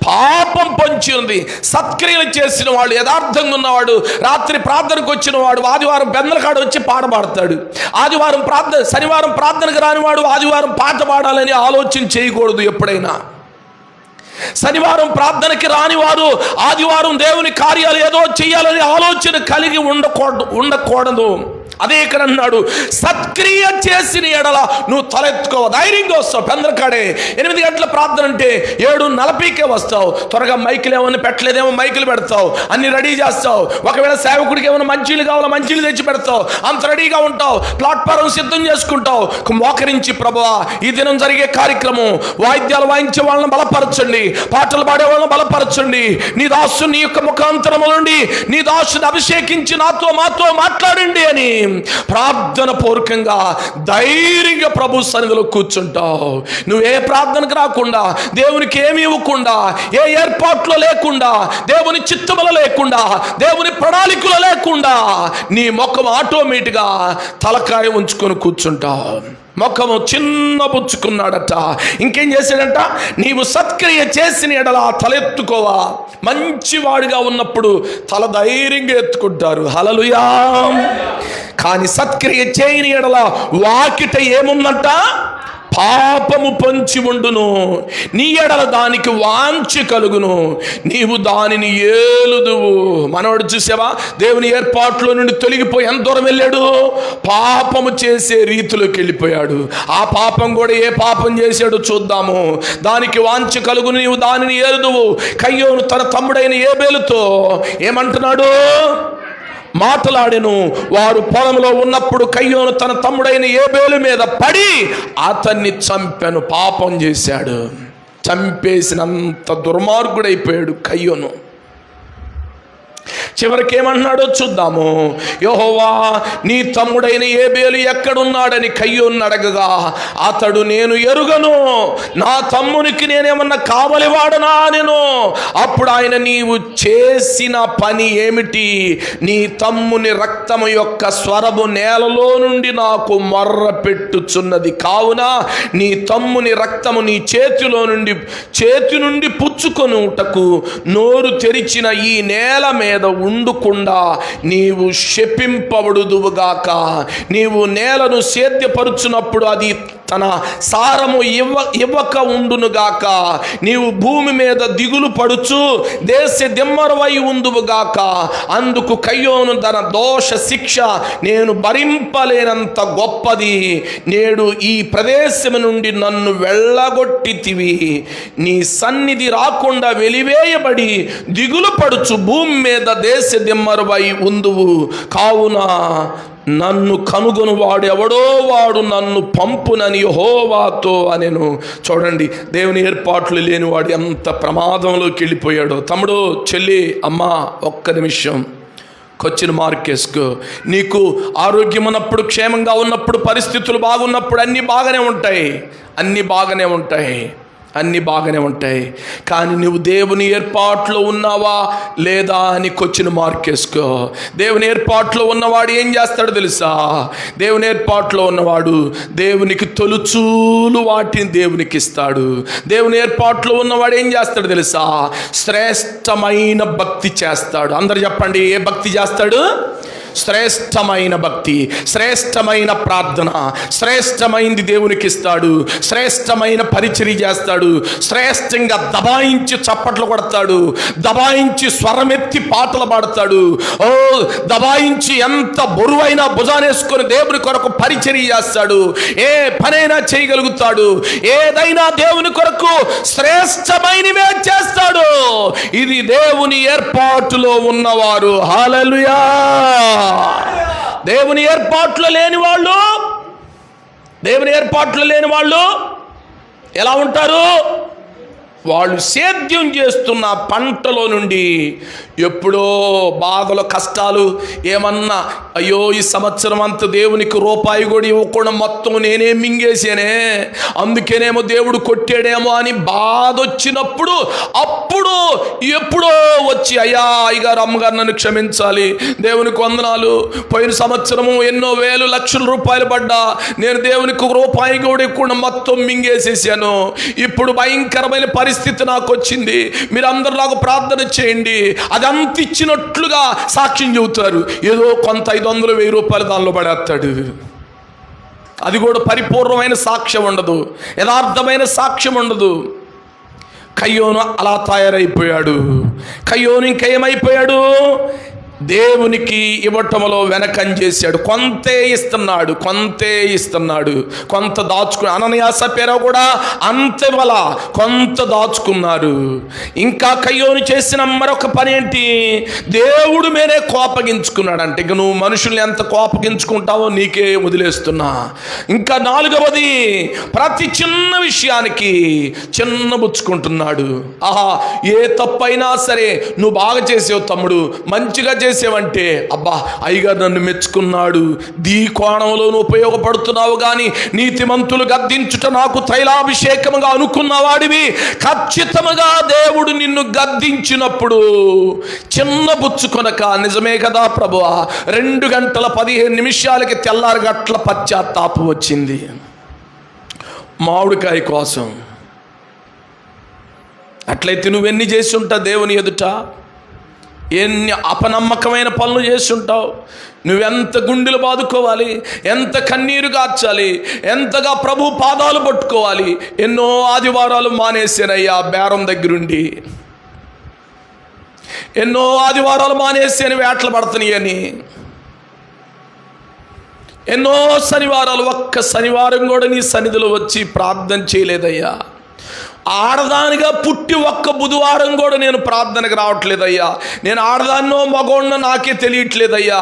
పాపం పొంచి ఉంది. సత్క్రియలు చేసిన వాళ్ళు, యథార్థంగా ఉన్నవాడు, రాత్రి ప్రార్థనకు వచ్చిన వాడు ఆదివారం పెద్దల కాడ వచ్చి పాట పాడతాడు. శనివారం ప్రార్థనకు రానివాడు ఆదివారం పాట పాడాలని ఆలోచన చేయకూడదు. ఎప్పుడైనా శనివారం ప్రార్థనకి రానివారు ఆదివారం దేవుని కార్యాలు ఏదో చేయాలని ఆలోచన కలిగి ఉండకూడదు. అదే ఇక్కడ అన్నాడు, సత్క్రియ చేసిన ఎడల నువ్వు తలెత్తుకో, ధైర్యంగా వస్తావు. పెందరకాడే 8 గంటల ప్రార్థన అంటే 7:40కే వస్తావు. త్వరగా మైకులు ఏమన్నా పెట్టలేదేమో మైకులు పెడతావు, అన్ని రెడీ చేస్తావు. ఒకవేళ సేవకుడికి ఏమైనా మంచీలు కావాలో మంచీలు తెచ్చి పెడతావు. అంత రెడీగా ఉంటావు. ప్లాట్ఫారం సిద్ధం చేసుకుంటావు. మోకరించి, ప్రభువా ఈ దినం జరిగే కార్యక్రమం, వాయిద్యాలు వాయించే వాళ్ళని బలపరచండి, పాటలు పాడే వాళ్ళని బలపరచండి. నీ దాసుని నీ యొక్క ముఖాంతరము నుండి నీ దాసుని అభిషేకించి మాతో మాట్లాడండి అని ప్రార్థన పూర్వకంగా ధైర్యంగా ప్రభు సన్నిధిలో కూర్చుంటావు. నువ్వు ఏ ప్రార్థనకు రాకుండా, దేవునికి ఏమి ఇవ్వకుండా, ఏ ఏర్పాట్లో లేకుండా, దేవుని చిత్తములో లేకుండా, దేవుని ప్రణాళికలో లేకుండా నీ ముఖం ఆటోమేటిక్గా తలకాయ ఉంచుకొని కూర్చుంటావు. ముఖము చిన్నబుచ్చుకున్నాడట. ఇంకేం చేశాడంట, నీవు సత్క్రియ చేసిన ఎడల తలెత్తుకోవా. మంచివాడిగా ఉన్నప్పుడు తల ధైర్యంగా ఎత్తుకుంటారు. హల్లెలూయా. కానీ సత్క్రియ చేయని ఎడల వాకిట ఏముందంట, పాపము పొంచి ఉండును, నీ ఎడల దానికి వాంఛ కలుగును, నీవు దానిని ఏలుదువు. మనవాడు చూసావా, దేవుని ఏర్పాట్లో నుండి తొలగిపోయి ఎంత దూరం వెళ్ళాడు, పాపము చేసే రీతిలోకి వెళ్ళిపోయాడు. ఆ పాపం కూడా ఏ పాపం చేశాడో చూద్దాము. దానికి వాంఛ కలుగును, నీవు దానిని ఏలుదువు. కయ్యోను తన తమ్ముడైన ఏబేలుతో ఏమంటున్నాడు, మాట్లాడెను. వారు పొలంలో ఉన్నప్పుడు కయ్యోను తన తమ్ముడైన ఏబేలు మీద పడి అతన్ని చంపెను. పాపం చేశాడు, చంపేసినంత దుర్మార్గుడైపోయాడు కయ్యోను. చివరికి ఏమన్నాడో చూద్దాము. యెహోవా నీ తమ్ముడైన ఏబేలు ఎక్కడున్నాడని కయ్యోను అడగగా అతడు, నేను ఎరుగను, నా తమ్మునికి నేనేమన్నా కావలివాడనా నేను. అప్పుడు ఆయన, నీవు చేసిన పని ఏమిటి? నీ తమ్ముని రక్తము యొక్క స్వరము నేలలో నుండి నాకు మొర్ర పెట్టుచున్నది. కావున నీ తమ్ముని రక్తము నీ చేతి నుండి పుచ్చుకొనుటకు నోరు తెరిచిన ఈ నేల మీద ఉండకుండా నీవు శపింపబడుదువుగాక. నీవు నేలను సేద్యపరుచున్నప్పుడు అది తన సారము ఇవ్వక ఉండునుగాక. నీవు భూమి మీద దిగులు పడుచు దేశ దిమ్మరవై ఉందువుగాక. అందుకు కయ్యోను తన దోష శిక్ష నేను భరింపలేనంత గొప్పది. నేడు ఈ ప్రదేశము నుండి నన్ను వెళ్ళగొట్టితివి. నీ సన్నిధి రాకుండా వెలివేయబడి దిగులు పడుచు భూమి మీద దేశ దిమ్మరవై ఉందువు. కావున నన్ను కనుగొను వాడు ఎవడో వాడు నన్ను పంపునని యెహోవాతో అనెను. చూడండి, దేవుని ఏర్పాట్లు లేనివాడు ఎంత ప్రమాదంలోకి వెళ్ళిపోయాడో. తమ్ముడు, చెల్లి, అమ్మ, ఒక్క నిమిషం కొచ్చిన మార్కేసుకో. నీకు ఆరోగ్యం ఉన్నప్పుడు, క్షేమంగా ఉన్నప్పుడు, పరిస్థితులు బాగున్నప్పుడు అన్నీ బాగానే ఉంటాయి. కానీ నువ్వు దేవుని ఏర్పాట్లో ఉన్నావా లేదా అని కొచ్చిన మార్కేసుకో. దేవుని ఏర్పాట్లో ఉన్నవాడు ఏం చేస్తాడో తెలుసా? దేవుని ఏర్పాట్లో ఉన్నవాడు దేవునికి తొలుచూలు వాటిని దేవునికి ఇస్తాడు. దేవుని ఏర్పాట్లో ఉన్నవాడు ఏం చేస్తాడో తెలుసా? శ్రేష్టమైన భక్తి చేస్తాడు. అందరు చెప్పండి, ఏ భక్తి చేస్తాడు? శ్రేష్టమైన భక్తి, శ్రేష్టమైన ప్రార్థన, శ్రేష్టమైనది దేవునికి ఇస్తాడు. శ్రేష్టమైన పరిచర్య చేస్తాడు. శ్రేష్టంగా దబాయించి చప్పట్లు కొడతాడు. దబాయించి స్వరమెత్తి పాటలు పాడతాడు. దబాయించి ఎంత బరువైనా భుజానేసుకొని దేవుని కొరకు పరిచర్య చేస్తాడు. ఏ పనైనా చేయగలుగుతాడు. ఏదైనా దేవుని కొరకు శ్రేష్టమైనవే చేస్తాడు. ఇది దేవుని ఏర్పాటులో ఉన్నవారు. హల్లెలూయా. దేవుని ఏర్పాట్లు లేని వాళ్ళు ఎలా ఉంటారు? వాళ్ళు సేద్యం చేస్తున్న పంటలో నుండి ఎప్పుడో బాధలు కష్టాలు ఏమన్నా, అయ్యో ఈ సంవత్సరం అంత దేవునికి రూపాయి కూడా ఇవ్వకుండా మొత్తం నేనే మింగేసానే, అందుకేనేమో దేవుడు కొట్టాడేమో అని బాధ వచ్చినప్పుడు అప్పుడు ఎప్పుడో వచ్చి, అయ్యా అయ్యగారు అమ్మగారు నన్ను క్షమించాలి, దేవునికి వందనాలు, పోయిన సంవత్సరము ఎన్నో వేలు లక్షల రూపాయలు పడ్డా నేను దేవునికి రూపాయి కూడా ఇవ్వకుండా మొత్తం మింగేసేసాను, ఇప్పుడు భయంకరమైన పరిస్థితి నాకు వచ్చింది, మీరు అందరు నాకు ప్రార్థన చేయండి. అది అంత ఇచ్చినట్లుగా సాక్ష్యం చెబుతారు. ఏదో కొంత 500, 1000 రూపాయలు దానిలో పడేస్తాడు. అది కూడా పరిపూర్ణమైన సాక్ష్యం ఉండదు, యథార్థమైన సాక్ష్యం ఉండదు. కయ్యోను అలా తయారైపోయాడు. కయ్యోను ఇంకేమైపోయాడు? దేవునికి ఇవ్వటంలో వెనకం చేశాడు. కొంతే ఇస్తున్నాడు, కొంత దాచుకుని. అననీయ సప్ఫీరా కూడా అంతే, కొంత దాచుకున్నారు. ఇంకా కయ్యోను చేసిన మరొక పని ఏంటి? దేవుడు మీదే కోపగించుకున్నాడు. అంటే ఇక నువ్వు మనుషుల్ని ఎంత కోపగించుకుంటావో నీకే వదిలేస్తున్నా. ఇంకా 4వది, ప్రతి చిన్న విషయానికి చిన్నబుచ్చుకుంటున్నాడు. ఆహా, ఏ తప్పైనా సరే నువ్వు బాగా చేసావు తమ్ముడు, మంచిగా చేసేవంటే, అబ్బా అయ్యగారు నన్ను మెచ్చుకున్నాడు, దీ కోణంలో నువ్వు ఉపయోగపడుతున్నావు. కానీ నీతిమంతులు గద్దించుట నాకు తైలాభిషేకముగా అనుకున్న వాడివి, ఖచ్చితంగా దేవుడు నిన్ను గద్దించినప్పుడు చిన్నబుచ్చుకొనక, నిజమే కదా ప్రభువా, 2 గంటల 15 నిమిషాలకి తెల్లారి గట్ల పశ్చాత్తాపం వచ్చింది మామిడికాయ కోసం. అట్లయితే నువ్వెన్ని చేసి ఉంటావు దేవుని ఎదుట? ఎన్ని అపనమ్మకమైన పనులు చేస్తుంటావు. నువ్వెంత గుండెలు బాదుకోవాలి, ఎంత కన్నీరు గార్చాలి, ఎంతగా ప్రభు పాదాలు పట్టుకోవాలి. ఎన్నో ఆదివారాలు మానేసానయ్యా బేరం దగ్గరుండి, ఎన్నో ఆదివారాలు మానేసాను వేటలు పడుతున్నాయని, ఎన్నో శనివారాలు, ఒక్క శనివారం కూడా నీ సన్నిధిలో వచ్చి ప్రార్థన చేయలేదయ్యా. ఆడదానిగా పుట్టి ఒక్క బుధవారం కూడా నేను ప్రార్థనకు రావట్లేదయ్యా, నేను ఆడదాన్నో మగోన్నో నాకే తెలియట్లేదయ్యా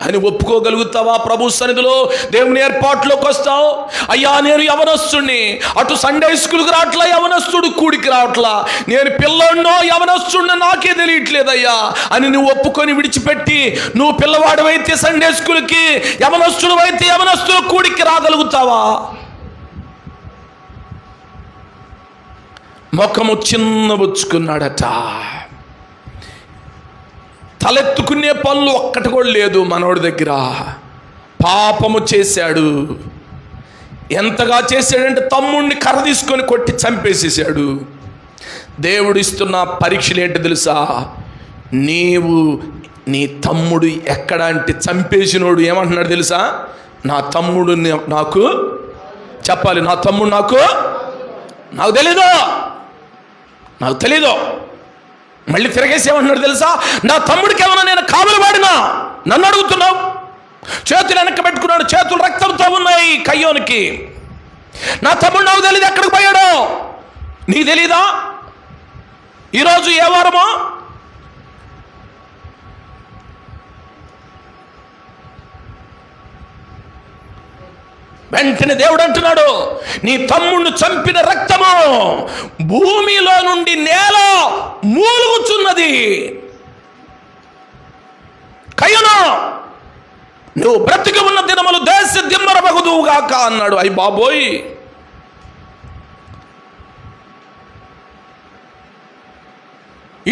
అని ఒప్పుకోగలుగుతావా? ప్రభు సన్నిధిలో దేవుని ఏర్పాట్లోకి వస్తావు. అయ్యా నేను యవనస్తుడిని, అటు సండే స్కూల్కి రావట్లా, యవనస్తుడు కూడికి రావట్లా, నేను పిల్లోడినో యవనస్తుడినో నాకే తెలియట్లేదయ్యా అని నువ్వు ఒప్పుకొని విడిచిపెట్టి, నువ్వు పిల్లవాడివైతే సండే స్కూల్కి, యవనస్తుడు అయితే యవనస్తుడు కూడికి రాగలుగుతావా? ముఖము చిన్నబుచ్చుకున్నాడట. తలెత్తుకునే పనులు ఒక్కటి కూడా లేదు మనోడి దగ్గర. పాపము చేశాడు. ఎంతగా చేశాడంటే తమ్ముడిని కర్ర తీసుకొని కొట్టి చంపేసేసాడు. దేవుడు ఇస్తున్న పరీక్షలు ఏంటి తెలుసా? నీవు నీ తమ్ముడు ఎక్కడ అంటే చంపేసినోడు ఏమంటున్నాడు తెలుసా? నా తమ్ముడు నాకు చెప్పాలి, నా తమ్ముడు నాకు తెలీదు. మళ్ళీ తిరగేసేమంటున్నాడు తెలుసా? నా తమ్ముడికి ఏమన్నా నేను కావలి వాడినా నన్ను అడుగుతున్నావు? చేతులు వెనక్కి పెట్టుకున్నాడు, చేతులు రక్తంతో ఉన్నాయి కయ్యోనికి. నా తమ్ముడు నాకు తెలీదు ఎక్కడికి పోయాడో. నీకు తెలీదా? ఈరోజు ఏ వారమో? వెంటనే దేవుడు అంటున్నాడు, నీ తమ్ముడిని చంపిన రక్తము భూమిలో నుండి నేల మూలుగుచున్నది. కయ్యోను, నువ్వు బ్రతికి ఉన్న దినములు దేశ దిమ్మరమగుదువుగాక అన్నాడు. అయ్య బాబోయ్,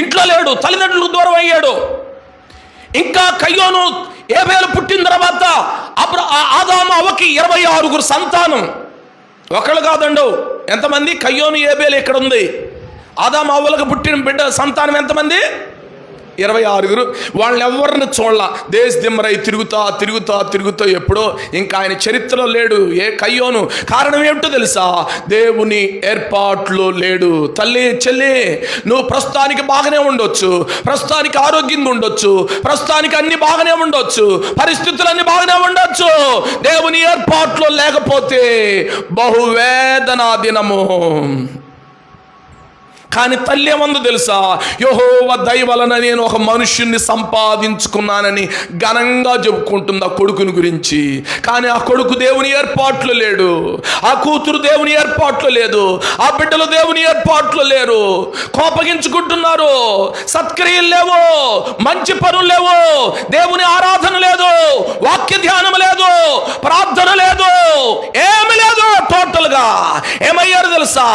ఇంట్లో లేడు, తల్లిదండ్రులకు దూరం అయ్యాడు. ఇంకా కయ్యోను ఏబేలు పుట్టిన తర్వాత ఆదాము అవ్వకి 26 సంతానం. ఒకళ్ళు కాదండు, ఎంతమంది? కయ్యోను ఏబేలు ఇక్కడ ఉంది. ఆదాము అవ్వలకు పుట్టిన బిడ్డ సంతానం ఎంతమంది? 26. వాళ్ళని ఎవరిని చూడాల, దేశ దిమ్మరై తిరుగుతా ఎప్పుడో ఇంకా ఆయన చరిత్రలో లేడు ఏ కయ్యోను. కారణం ఏమిటో తెలుసా? దేవుని ఏర్పాట్లో లేడు. తల్లి చెల్లి, నువ్వు ప్రస్తుతానికి బాగానే ఉండొచ్చు, ప్రస్తుతానికి ఆరోగ్యంగా ఉండొచ్చు, ప్రస్తుతానికి అన్ని బాగానే ఉండొచ్చు, పరిస్థితులన్నీ బాగానే ఉండొచ్చు. దేవుని ఏర్పాట్లో లేకపోతే బహువేదనా దినము. కానీ తల్లి ఏమందో తెలుసా? యెహోవా దయ వలన నేను ఒక మనుష్యుణ్ణి సంపాదించుకున్నానని ఘనంగా చెప్పుకుంటుంది ఆ కొడుకుని గురించి. కానీ ఆ కొడుకు దేవుని ఏర్పాట్లు లేడు, ఆ కూతురు దేవుని ఏర్పాట్లు లేదు, ఆ బిడ్డలు దేవుని ఏర్పాట్లు లేరు. కోపగించుకుంటున్నారు, సత్క్రియలు లేవు, మంచి పనులు లేవు, దేవుని ఆరాధన లేదు, వాక్య ధ్యానం లేదు, ప్రార్థన లేదు, ఏమి లేదు. టోటల్గా ఏమయ్యారు తెలుసా?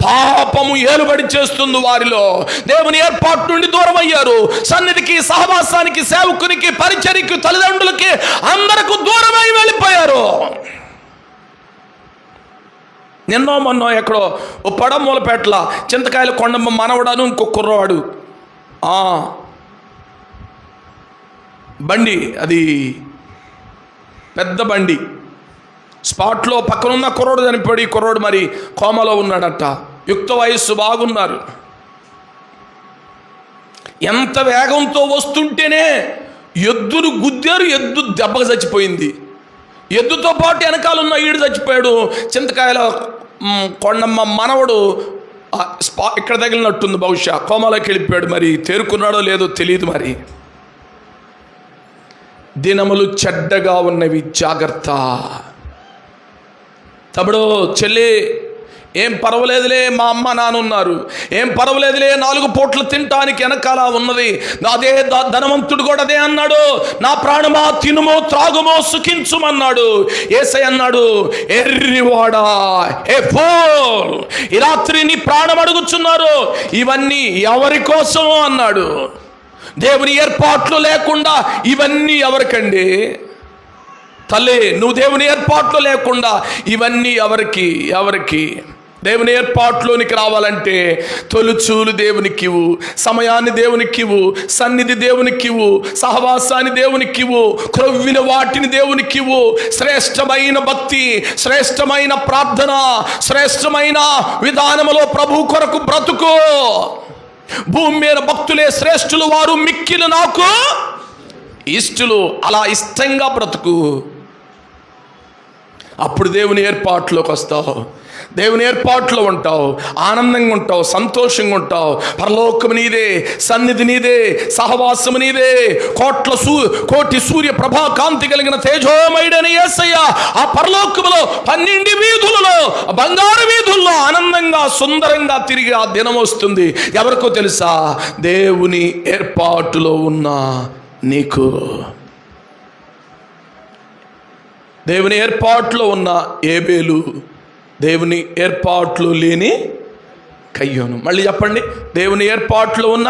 పాపము ఏలుబడి చేస్తుంది వారిలో. దేవుని ఏర్పాటు నుండి దూరం అయ్యారు. సన్నిధికి, సహవాసానికి, సేవకునికి, పరిచర్యకి, తల్లిదండ్రులకి అందరికి దూరమై వెళ్ళిపోయారు. నిన్నో మొన్నో ఎక్కడో ఓ పడమూలపేటల చింతకాయల కొండమ్మ మనవడాను ఇంకో కుర్రవాడు బండి, అది పెద్ద బండి, స్పాట్లో పక్కనున్న కుర్రోడు చనిపోయి కుర్రోడు మరి కోమలో ఉన్నాడట. యుక్త వయస్సు, బాగున్నారు. ఎంత వేగంతో వస్తుంటేనే ఎద్దును గుద్దారు, ఎద్దు దెబ్బగా చచ్చిపోయింది. ఎద్దుతో పాటు వెనకాలన్న ఈడు చచ్చిపోయాడు. చింతకాయల కొండమ్మ మనవడు ఇక్కడ తగిలినట్టుంది, బహుశా కోమలోకి వెళ్ళిపోయాడు. మరి తేరుకున్నాడో లేదో తెలియదు. మరి దినములు చెడ్డగా ఉన్నవి, జాగ్రత్త. తమ్ముడు, చెల్లి, ఏం పర్వాలేదులే, మా అమ్మ నాన్న ఉన్నారు, ఏం పర్వాలేదులే, 4 పూట్లు తినటానికి వెనకాల ఉన్నది. అదే ధనవంతుడు కూడా అదే అన్నాడు, నా ప్రాణమా తినుమో త్రాగుమో సుఖించుమన్నాడు. యేసయ్య అన్నాడు, ఎర్రివాడా, ఏ ఫూల్, ఈ రాత్రి నీ ప్రాణం అడుగుచున్నారు, ఇవన్నీ ఎవరి కోసమో అన్నాడు. దేవుని ఏర్పాట్లు లేకుండా ఇవన్నీ ఎవరికండి? తల్లి, నువ్వు దేవుని ఏర్పాట్లు లేకుండా ఇవన్నీ ఎవరికి? దేవుని ఏర్పాట్లోనికి రావాలంటే తొలుచూలు దేవునికివు, సమయాన్ని దేవునికివు, సన్నిధి దేవునికివు, సహవాసాన్ని దేవునికివు, క్రొవ్విన వాటిని దేవునికివు. శ్రేష్టమైన భక్తి, శ్రేష్టమైన ప్రార్థన, శ్రేష్టమైన విధానములో ప్రభు కొరకు బ్రతుకు. భూమి మీద భక్తులే శ్రేష్ఠులు, వారు మిక్కిలు నాకు ఇష్టలు. అలా ఇష్టంగా బ్రతుకు. అప్పుడు దేవుని ఏర్పాట్లోకి వస్తావు, దేవుని ఏర్పాట్లో ఉంటావు, ఆనందంగా ఉంటావు, సంతోషంగా ఉంటావు. పరలోకము నీదే, సన్నిధి నీదే, సహవాసము నీదే. కోటి సూర్య ప్రభా కాంతి కలిగిన తేజోమయుడైన యేసయ్య ఆ పరలోకములో 12 వీధులలో, బంగారు వీధుల్లో ఆనందంగా సుందరంగా తిరిగి ఆ దినం వస్తుంది. ఎవరికో తెలుసా? దేవుని ఏర్పాటులో ఉన్న నీకు. దేవుని ఏర్పాట్లో ఉన్న ఏబేలు, దేవుని ఏర్పాట్లు లేని కయ్యోను. మళ్ళీ చెప్పండి, దేవుని ఏర్పాట్లో ఉన్న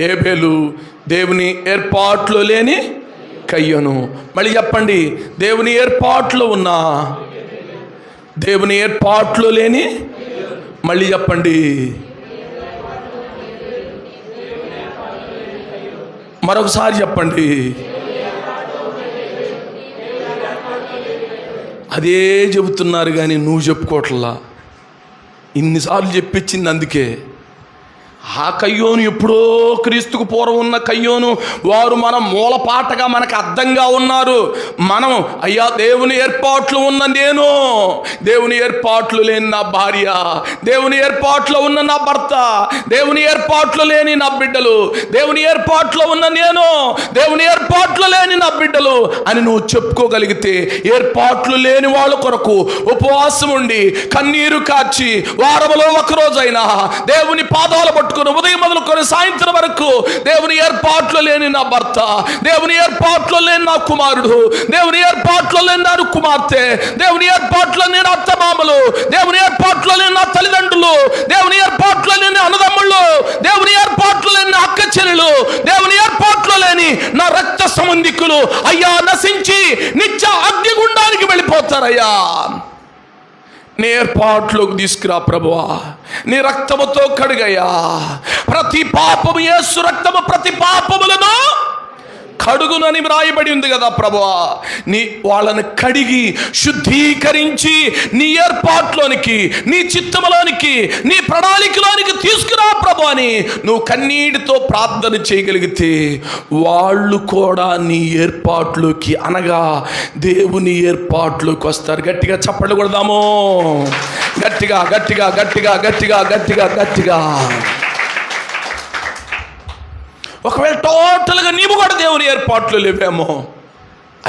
ఏబేలు, దేవుని ఏర్పాట్లో లేని కయ్యోను. మళ్ళీ చెప్పండి, దేవుని ఏర్పాట్లో ఉన్న, దేవుని ఏర్పాట్లో లేని, మళ్ళీ చెప్పండి, మరొకసారి చెప్పండి. అదే చెబుతున్నారు కానీ నువ్వు చెప్పుకోవట్లా. ఇన్నిసార్లు చెప్పించింది అందుకే. ఆ కయ్యోను ఎప్పుడో క్రీస్తుకు పూర్వం ఉన్న కయ్యోను, వారు మన మూలపాటగా మనకు అర్థంగా ఉన్నారు. మనం అయ్యా దేవుని ఏర్పాట్లు ఉన్న నేను, దేవుని ఏర్పాట్లు లేని నా భార్య, దేవుని ఏర్పాట్లో ఉన్న నా భర్త, దేవుని ఏర్పాట్లు లేని నా బిడ్డలు, దేవుని ఏర్పాట్లో ఉన్న నేను, దేవుని ఏర్పాట్లు లేని నా బిడ్డలు అని నువ్వు చెప్పుకోగలిగితే, ఏర్పాట్లు లేని వాళ్ళ కొరకు ఉపవాసం ఉండి కన్నీరు కార్చి వారంలో ఒకరోజైనా దేవుని పాదాలు పట్టుకుని ఉదయం మొదలుకొని సాయంత్రం వరకు దేవుని ఏర్పాట్లు లేని నా భర్త, దేవుని ఏర్పాట్లు లేని నా కుమారుడు, దేవుని ఏర్పాట్లు లేని నా కుమార్తె, దేవుని ఏర్పాట్లు లేని నా అత్తమామలు, దేవుని ఏర్పాట్లు లేని నా తల్లిదండ్రులు, దేవుని ఏర్పాట్లు లేని అన్నదమ్ముళ్ళు, దేవుని ఏర్పాట్లు లేని అక్క చెల్లెలు, దేవుని ఏర్పాట్లు లేని నా రక్త సంబంధికులు అయ్యా నశించి నిత్య అగ్నిగుండానికి వెళ్ళిపోతారయ్యా. నీ ఏర్పాట్లోకి తీసుకురా ప్రభువా, నీ రక్తముతో కడుగయ్యా. ప్రతి పాపము, యేసు రక్తము ప్రతి పాపములను కడుగునని వ్రాయబడి ఉంది కదా ప్రభువా. నీ వాళ్ళని కడిగి శుద్ధీకరించి నీ ఏర్పాట్లోనికి, నీ చిత్తములోనికి, నీ ప్రణాళికలోనికి తీసుకురా ప్రభు అని నువ్వు కన్నీటితో ప్రార్థన చేయగలిగితే వాళ్ళు కూడా నీ ఏర్పాట్లోకి, అనగా దేవుని ఏర్పాట్లోకి వస్తారు. గట్టిగా చప్పట్లు కొడదాము. గట్టిగా గట్టిగా గట్టిగా గట్టిగా గట్టిగా గట్టిగా. ఒకవేళ టోటల్గా నీవు కూడా దేవుని ఏర్పాట్లు లేవేమో,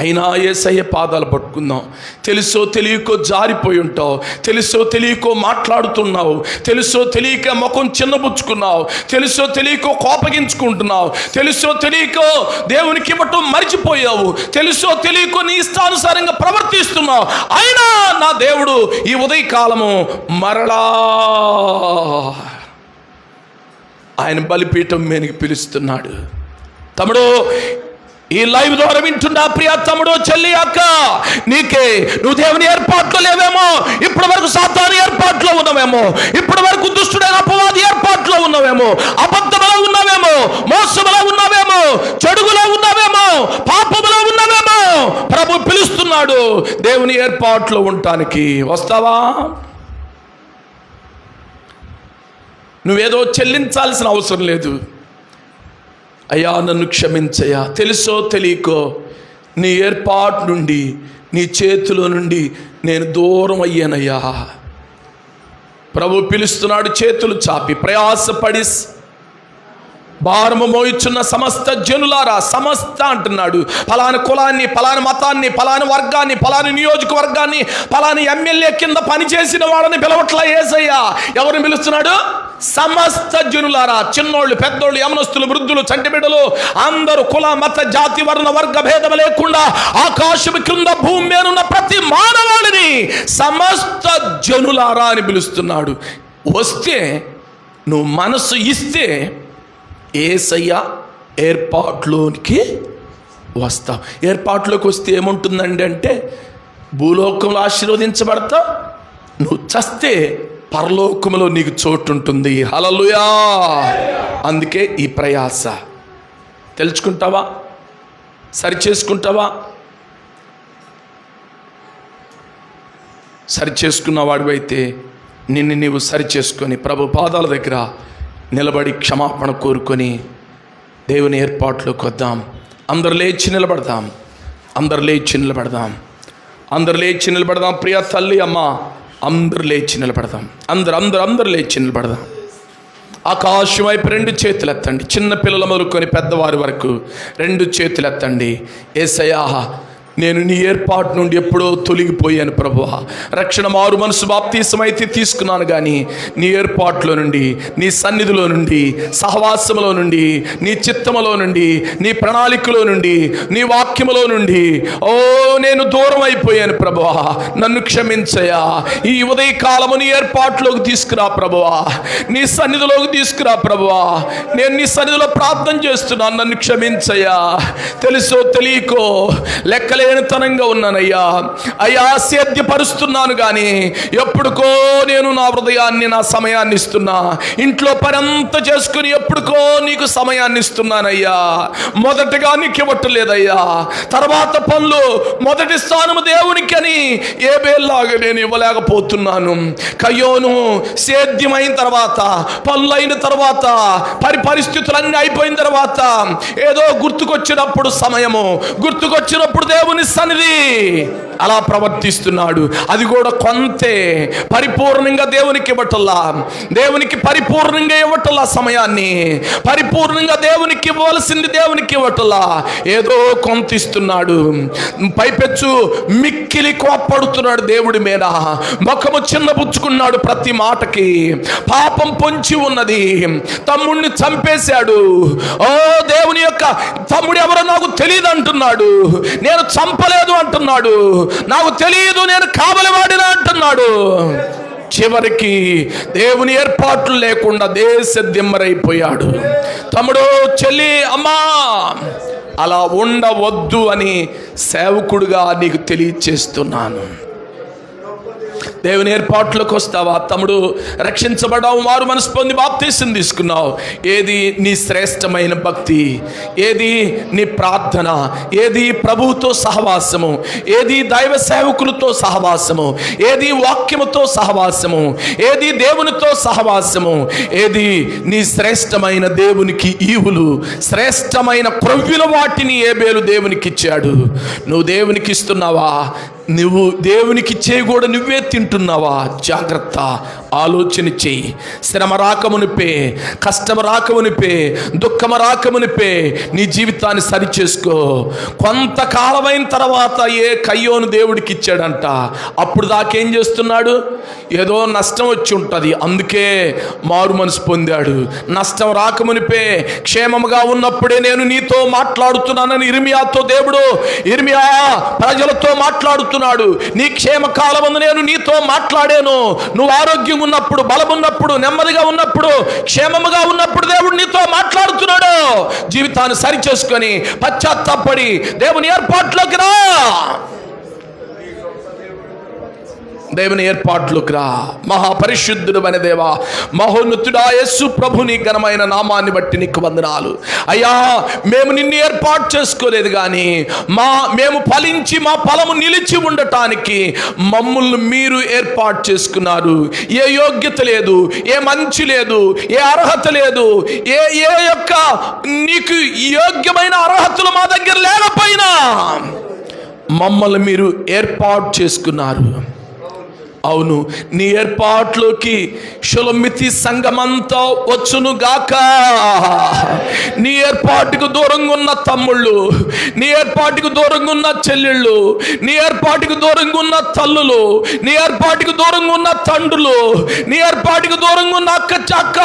అయినా యేసయ్య పాదాలు పట్టుకుందాం. తెలుసో తెలియకో జారిపోయి ఉంటావు, తెలుసో తెలియకో మాట్లాడుతున్నావు, తెలుసో తెలియక ముఖం చిన్నబుచ్చుకున్నావు, తెలుసో తెలియకో కోపగించుకుంటున్నావు, తెలుసో తెలియకో దేవునికి ఇవ్వటం మర్చిపోయావు, తెలుసో తెలియకో నీ ఇష్టానుసారంగా ప్రవర్తిస్తున్నావు. అయినా నా దేవుడు ఈ ఉదయకాలము మరలా ఆయన బలిపీఠం మీదకి పిలుస్తున్నాడు. తమ్ముడు, ఈ లైవ్ ద్వారా వింటున్నా ప్రియ తమ్ముడు, చెల్లి, అక్క, నీకే నువ్వు దేవుని ఏర్పాట్లో లేవేమో, ఇప్పటి వరకు సాతాను ఏర్పాట్లో ఉన్నావేమో, ఇప్పటి వరకు దుష్టుడైన అపవాది ఏర్పాట్లో ఉన్నావేమో, అబద్ధములో ఉన్నావేమో, మోసములో ఉన్నావేమో, చెడుగులో ఉన్నావేమో, పాపములో ఉన్నావేమో. ప్రభు పిలుస్తున్నాడు దేవుని ఏర్పాట్లో ఉండటానికి. వస్తావా? నువ్వేదో చెల్లించాల్సిన అవసరం లేదు. అయ్యా నన్ను క్షమించయ్యా, తెలుసో తెలియకో నీ ఏర్పాటు నుండి, నీ చేతిలో నుండి నేను దూరం అయ్యానయ్యా. ప్రభు పిలుస్తున్నాడు చేతులు చాపి. ప్రయాసపడి భారము మోయిచున్న సమస్త జనులారా, సమస్త అంటున్నాడు. ఫలాని కులాన్ని, ఫలాని మతాన్ని, ఫలాని వర్గాన్ని, ఫలాని నియోజకవర్గాన్ని, ఫలాని ఎమ్మెల్యే కింద పనిచేసిన వాళ్ళని పిలవట్లా యేసయ్య. ఎవరిని పిలుస్తున్నాడు? సమస్త జనులారా, చిన్నోళ్ళు, పెద్దోళ్ళు, యమనస్తులు, వృద్ధులు, చంటిబిడ్డలు, అందరూ కుల మత జాతి వర్ణ వర్గ భేదం లేకుండా ఆకాశం క్రింద భూమి మీద ఉన్న ప్రతి మానవాళిని సమస్త జనులారా అని పిలుస్తున్నాడు. వస్తే నువ్వు మనసు ఇస్తే యేసయ్య ఏర్పాట్లోనికి వస్తావు. ఏర్పాట్లోకి వస్తే ఏముంటుందండి అంటే, భూలోకంలో ఆశీర్వదించబడతావు, నువ్వు చస్తే పరలోకములో నీకు చోటు ఉంటుంది. హల్లెలూయా. అందుకే ఈ ప్రయాస. తెలుసుకుంటావా? సరి చేసుకుంటావా? సరి చేసుకున్న వాడివైతే నిన్ను నీవు సరి చేసుకొని ప్రభు పాదాల దగ్గర నిలబడి క్షమాపణ కోరుకొని దేవుని ఏర్పాట్లోకి వద్దాం. అందరు లేచి నిలబడదాం, అందరు లేచి నిలబడదాం, అందరు లేచి నిలబడదాం. ప్రియ తల్లి, అమ్మ, అందరు లేచి నిలబడదాం. అందరు లేచి నిలబడదాం. ఆకాశం వైపు రెండు చేతులు ఎత్తండి. చిన్న పిల్లల మొదలుకొని పెద్దవారి వరకు రెండు చేతులు ఎత్తండి. యేసయ్యా, నేను నీ ఏర్పాటు నుండి ఎప్పుడో తొలగిపోయాను ప్రభువా. రక్షణ మారు మనసు బాప్తీసమైతే తీసుకున్నాను, కానీ నీ ఏర్పాట్లో నుండి, నీ సన్నిధిలో నుండి, సహవాసములో నుండి, నీ చిత్తములో నుండి, నీ ప్రణాళికలో నుండి, నీ వాక్యములో నుండి నేను దూరం అయిపోయాను ప్రభువా. నన్ను క్షమించయ్యా. ఈ ఉదయకాలము నీ ఏర్పాట్లోకి తీసుకురా ప్రభువా, నీ సన్నిధిలోకి తీసుకురా ప్రభువా. నేను నీ సన్నిధిలో ప్రార్థన చేస్తున్నాను, నన్ను క్షమించయ్యా. తెలుసో తెలియకో లెక్కలేనితనంగా ఉన్నానయ్యా. అయ్యా, సేద్యపరుస్తున్నాను, కానీ ఎప్పుడుకో నేను నా హృదయాన్ని, నా సమయాన్ని ఇస్తున్నా. ఇంట్లో పని అంతా చేసుకుని ఎప్పుడుకో నీకు సమయాన్ని ఇస్తున్నానయ్యా. మొదటగా నీకు ఇవ్వట్లేదయ్యా. తర్వాత పనులు మొదటి స్థానము దేవునికి అని ఏబేల్లాగా నేను ఇవ్వలేకపోతున్నాను. కయ్యోను సేద్యమైన తర్వాత, పనులైన తర్వాత, పరిస్థితులన్నీ అయిపోయిన తర్వాత ఏదో గుర్తుకొచ్చినప్పుడు సమయము, గుర్తుకొచ్చినప్పుడు దేవుని సన్నిధి అలా ప్రవర్తిస్తున్నాడు. అది కూడా కొంతే, పరిపూర్ణంగా దేవునికి ఇవ్వటల్లా, దేవునికి పరిపూర్ణంగా ఇవ్వటల్లా, సమయాన్ని పరిపూర్ణంగా దేవునికి ఇవ్వవలసింది దేవునికి ఇవ్వటల్లా, ఏదో కొంత ఇస్తున్నాడు. పైపెచ్చు మిక్కిలి కోప్పడుతున్నాడు దేవుడి మీద, ముఖము చిన్నబుచ్చుకున్నాడు ప్రతి మాటకి. పాపం పొంచి ఉన్నది, తమ్ముడిని చంపేశాడు. దేవుని యొక్క తమ్ముడు ఎవరో నాకు తెలియదు అంటున్నాడు, నేను చంపలేదు అంటున్నాడు, నాకు తెలియదు నేను కావలివాడినా అంటున్నాడు. చివరికి దేవుని ఏర్పాట్లు లేకుండా దేశ దిమ్మరైపోయాడు. తమ్ముడు, చెల్లి, అమ్మా, అలా ఉండవద్దు అని సేవకుడుగా నీకు తెలియచేస్తున్నాను. దేవుని ఏర్పాట్లోకి వస్తావా తమ్ముడు? రక్షించబడ్డావు, మారు మనసు పొంది బాప్తీసం తీసుకున్నావు. ఏది నీ శ్రేష్టమైన భక్తి? ఏది నీ ప్రార్థన? ఏది ప్రభువుతో సహవాసము? ఏది దైవ సేవకులతో సహవాసము? ఏది వాక్యముతో సహవాసము? ఏది దేవునితో సహవాసము? ఏది నీ శ్రేష్టమైన దేవునికి ఈవులు, శ్రేష్టమైన క్రొవ్విన వాటిని ఏబేలు దేవునికి ఇచ్చాడు. నువ్వు దేవునికి ఇస్తున్నావా? నువ్వు దేవునికి కూడా నువ్వే తింటున్నావా? జాగ్రత్త, ఆలోచన చెయ్యి. శ్రమ రాకమునిపే, కష్టం రాకమునిపే, దుఃఖం రాకమునిపే నీ జీవితాన్ని సరిచేసుకో. కొంతకాలమైన తర్వాత కయ్యోను దేవుడికి ఇచ్చాడంట. అప్పుడు దాకేం చేస్తున్నాడు? ఏదో నష్టం వచ్చి ఉంటుంది, అందుకే మారు మనసు పొందాడు. నష్టం రాకమునిపే, క్షేమముగా ఉన్నప్పుడే నేను నీతో మాట్లాడుతున్నానని ఇర్మియాతో దేవుడు, ఇర్మియా ప్రజలతో మాట్లాడుతున్నాడు. నీ క్షేమ కాలమందు నేను నీతో మాట్లాడాను. నువ్వు ఆరోగ్యంగా ఉన్నప్పుడు, బలమున్నప్పుడు, నెమ్మదిగా ఉన్నప్పుడు, క్షేమముగా ఉన్నప్పుడు దేవుడు నీతో మాట్లాడుతున్నాడు. జీవితాన్ని సరి చేసుకొని పశ్చాత్తాపడి దేవుని ఏర్పాట్లోకి రా. దేవుని ఏర్పాట్లోకి రా. మహాపరిశుద్ధుడు అనే దేవా, మహోన్నతుడా యేసు ప్రభు, నీ ఘనమైన నామాన్ని బట్టి నీకు వందనాలు అయ్యా. మేము నిన్ను ఏర్పాటు చేసుకోలేదు, కానీ మేము ఫలించి మా ఫలము నిలిచి ఉండటానికి మమ్మల్ని మీరు ఏర్పాటు చేసుకున్నారు. ఏ యోగ్యత లేదు, ఏ మంచి లేదు, ఏ అర్హత లేదు, ఏ యొక్క నీకు యోగ్యమైన అర్హతలు మా దగ్గర లేకపోయినా మమ్మల్ని మీరు ఏర్పాటు చేసుకున్నారు. అవును, నీ ఏర్పాట్లోకి షులమితి సంఘమంతా వచ్చును గాక. నీ ఏర్పాటుకు దూరంగా ఉన్న తమ్ముళ్ళు, నీ ఏర్పాటుకు దూరంగా ఉన్న చెల్లెళ్ళు, నీ ఏర్పాటుకు దూరంగా ఉన్న తల్లులు, నీ ఏర్పాటుకు దూరంగా ఉన్న తండ్రులు, నీ ఏర్పాటుకు దూరంగా ఉన్న అక్క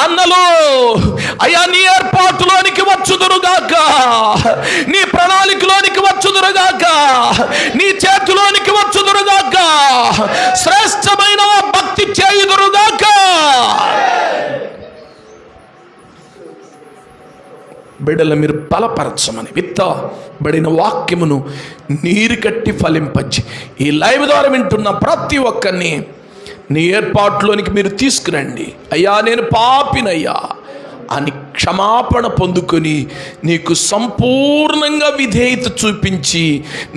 అన్నలు అయ్యా, నీ ఏర్పాటులోనికి వచ్చుదురుగాక, నీ ప్రణాళికలోనికి వచ్చుదురుగాక, నీ చేతిలోనికి వచ్చుదురుగాక, శ్రేష్టమైన భక్తి చేయుదురుగాక. బిడ్డలు మీరు బలపరచమని విత్తబడిన వాక్యమును నీరు కట్టి ఫలింపచ్చి ఈ లైవ్ ద్వారా వింటున్న ప్రతి ఒక్కరిని నీ ఏర్పాటులోనికి మీరు తీసుకురండి. అయ్యా, నేను పాపినయ్యా అని క్షమాపణ పొందుకొని నీకు సంపూర్ణంగా విధేయత చూపించి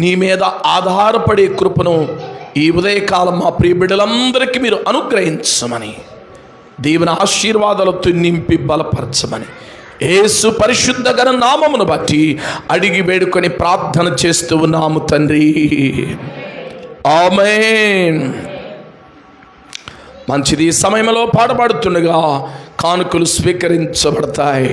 నీ మీద ఆధారపడే కృపను ఈ ఉదయకాలం మా ప్రియ బిడ్డలందరికీ మీరు అనుగ్రహించమని, దేవుని ఆశీర్వాదాలతో నింపి బలపరచమని యేసు పరిశుద్ధ ఘన నామమును బట్టి అడిగి వేడుకొని ప్రార్థన చేస్తూ ఉన్నాము తండ్రి. ఆమేన్. మంచిది. సమయంలో పాడబడుతుండగా కానుకలు స్వీకరించబడతాయి.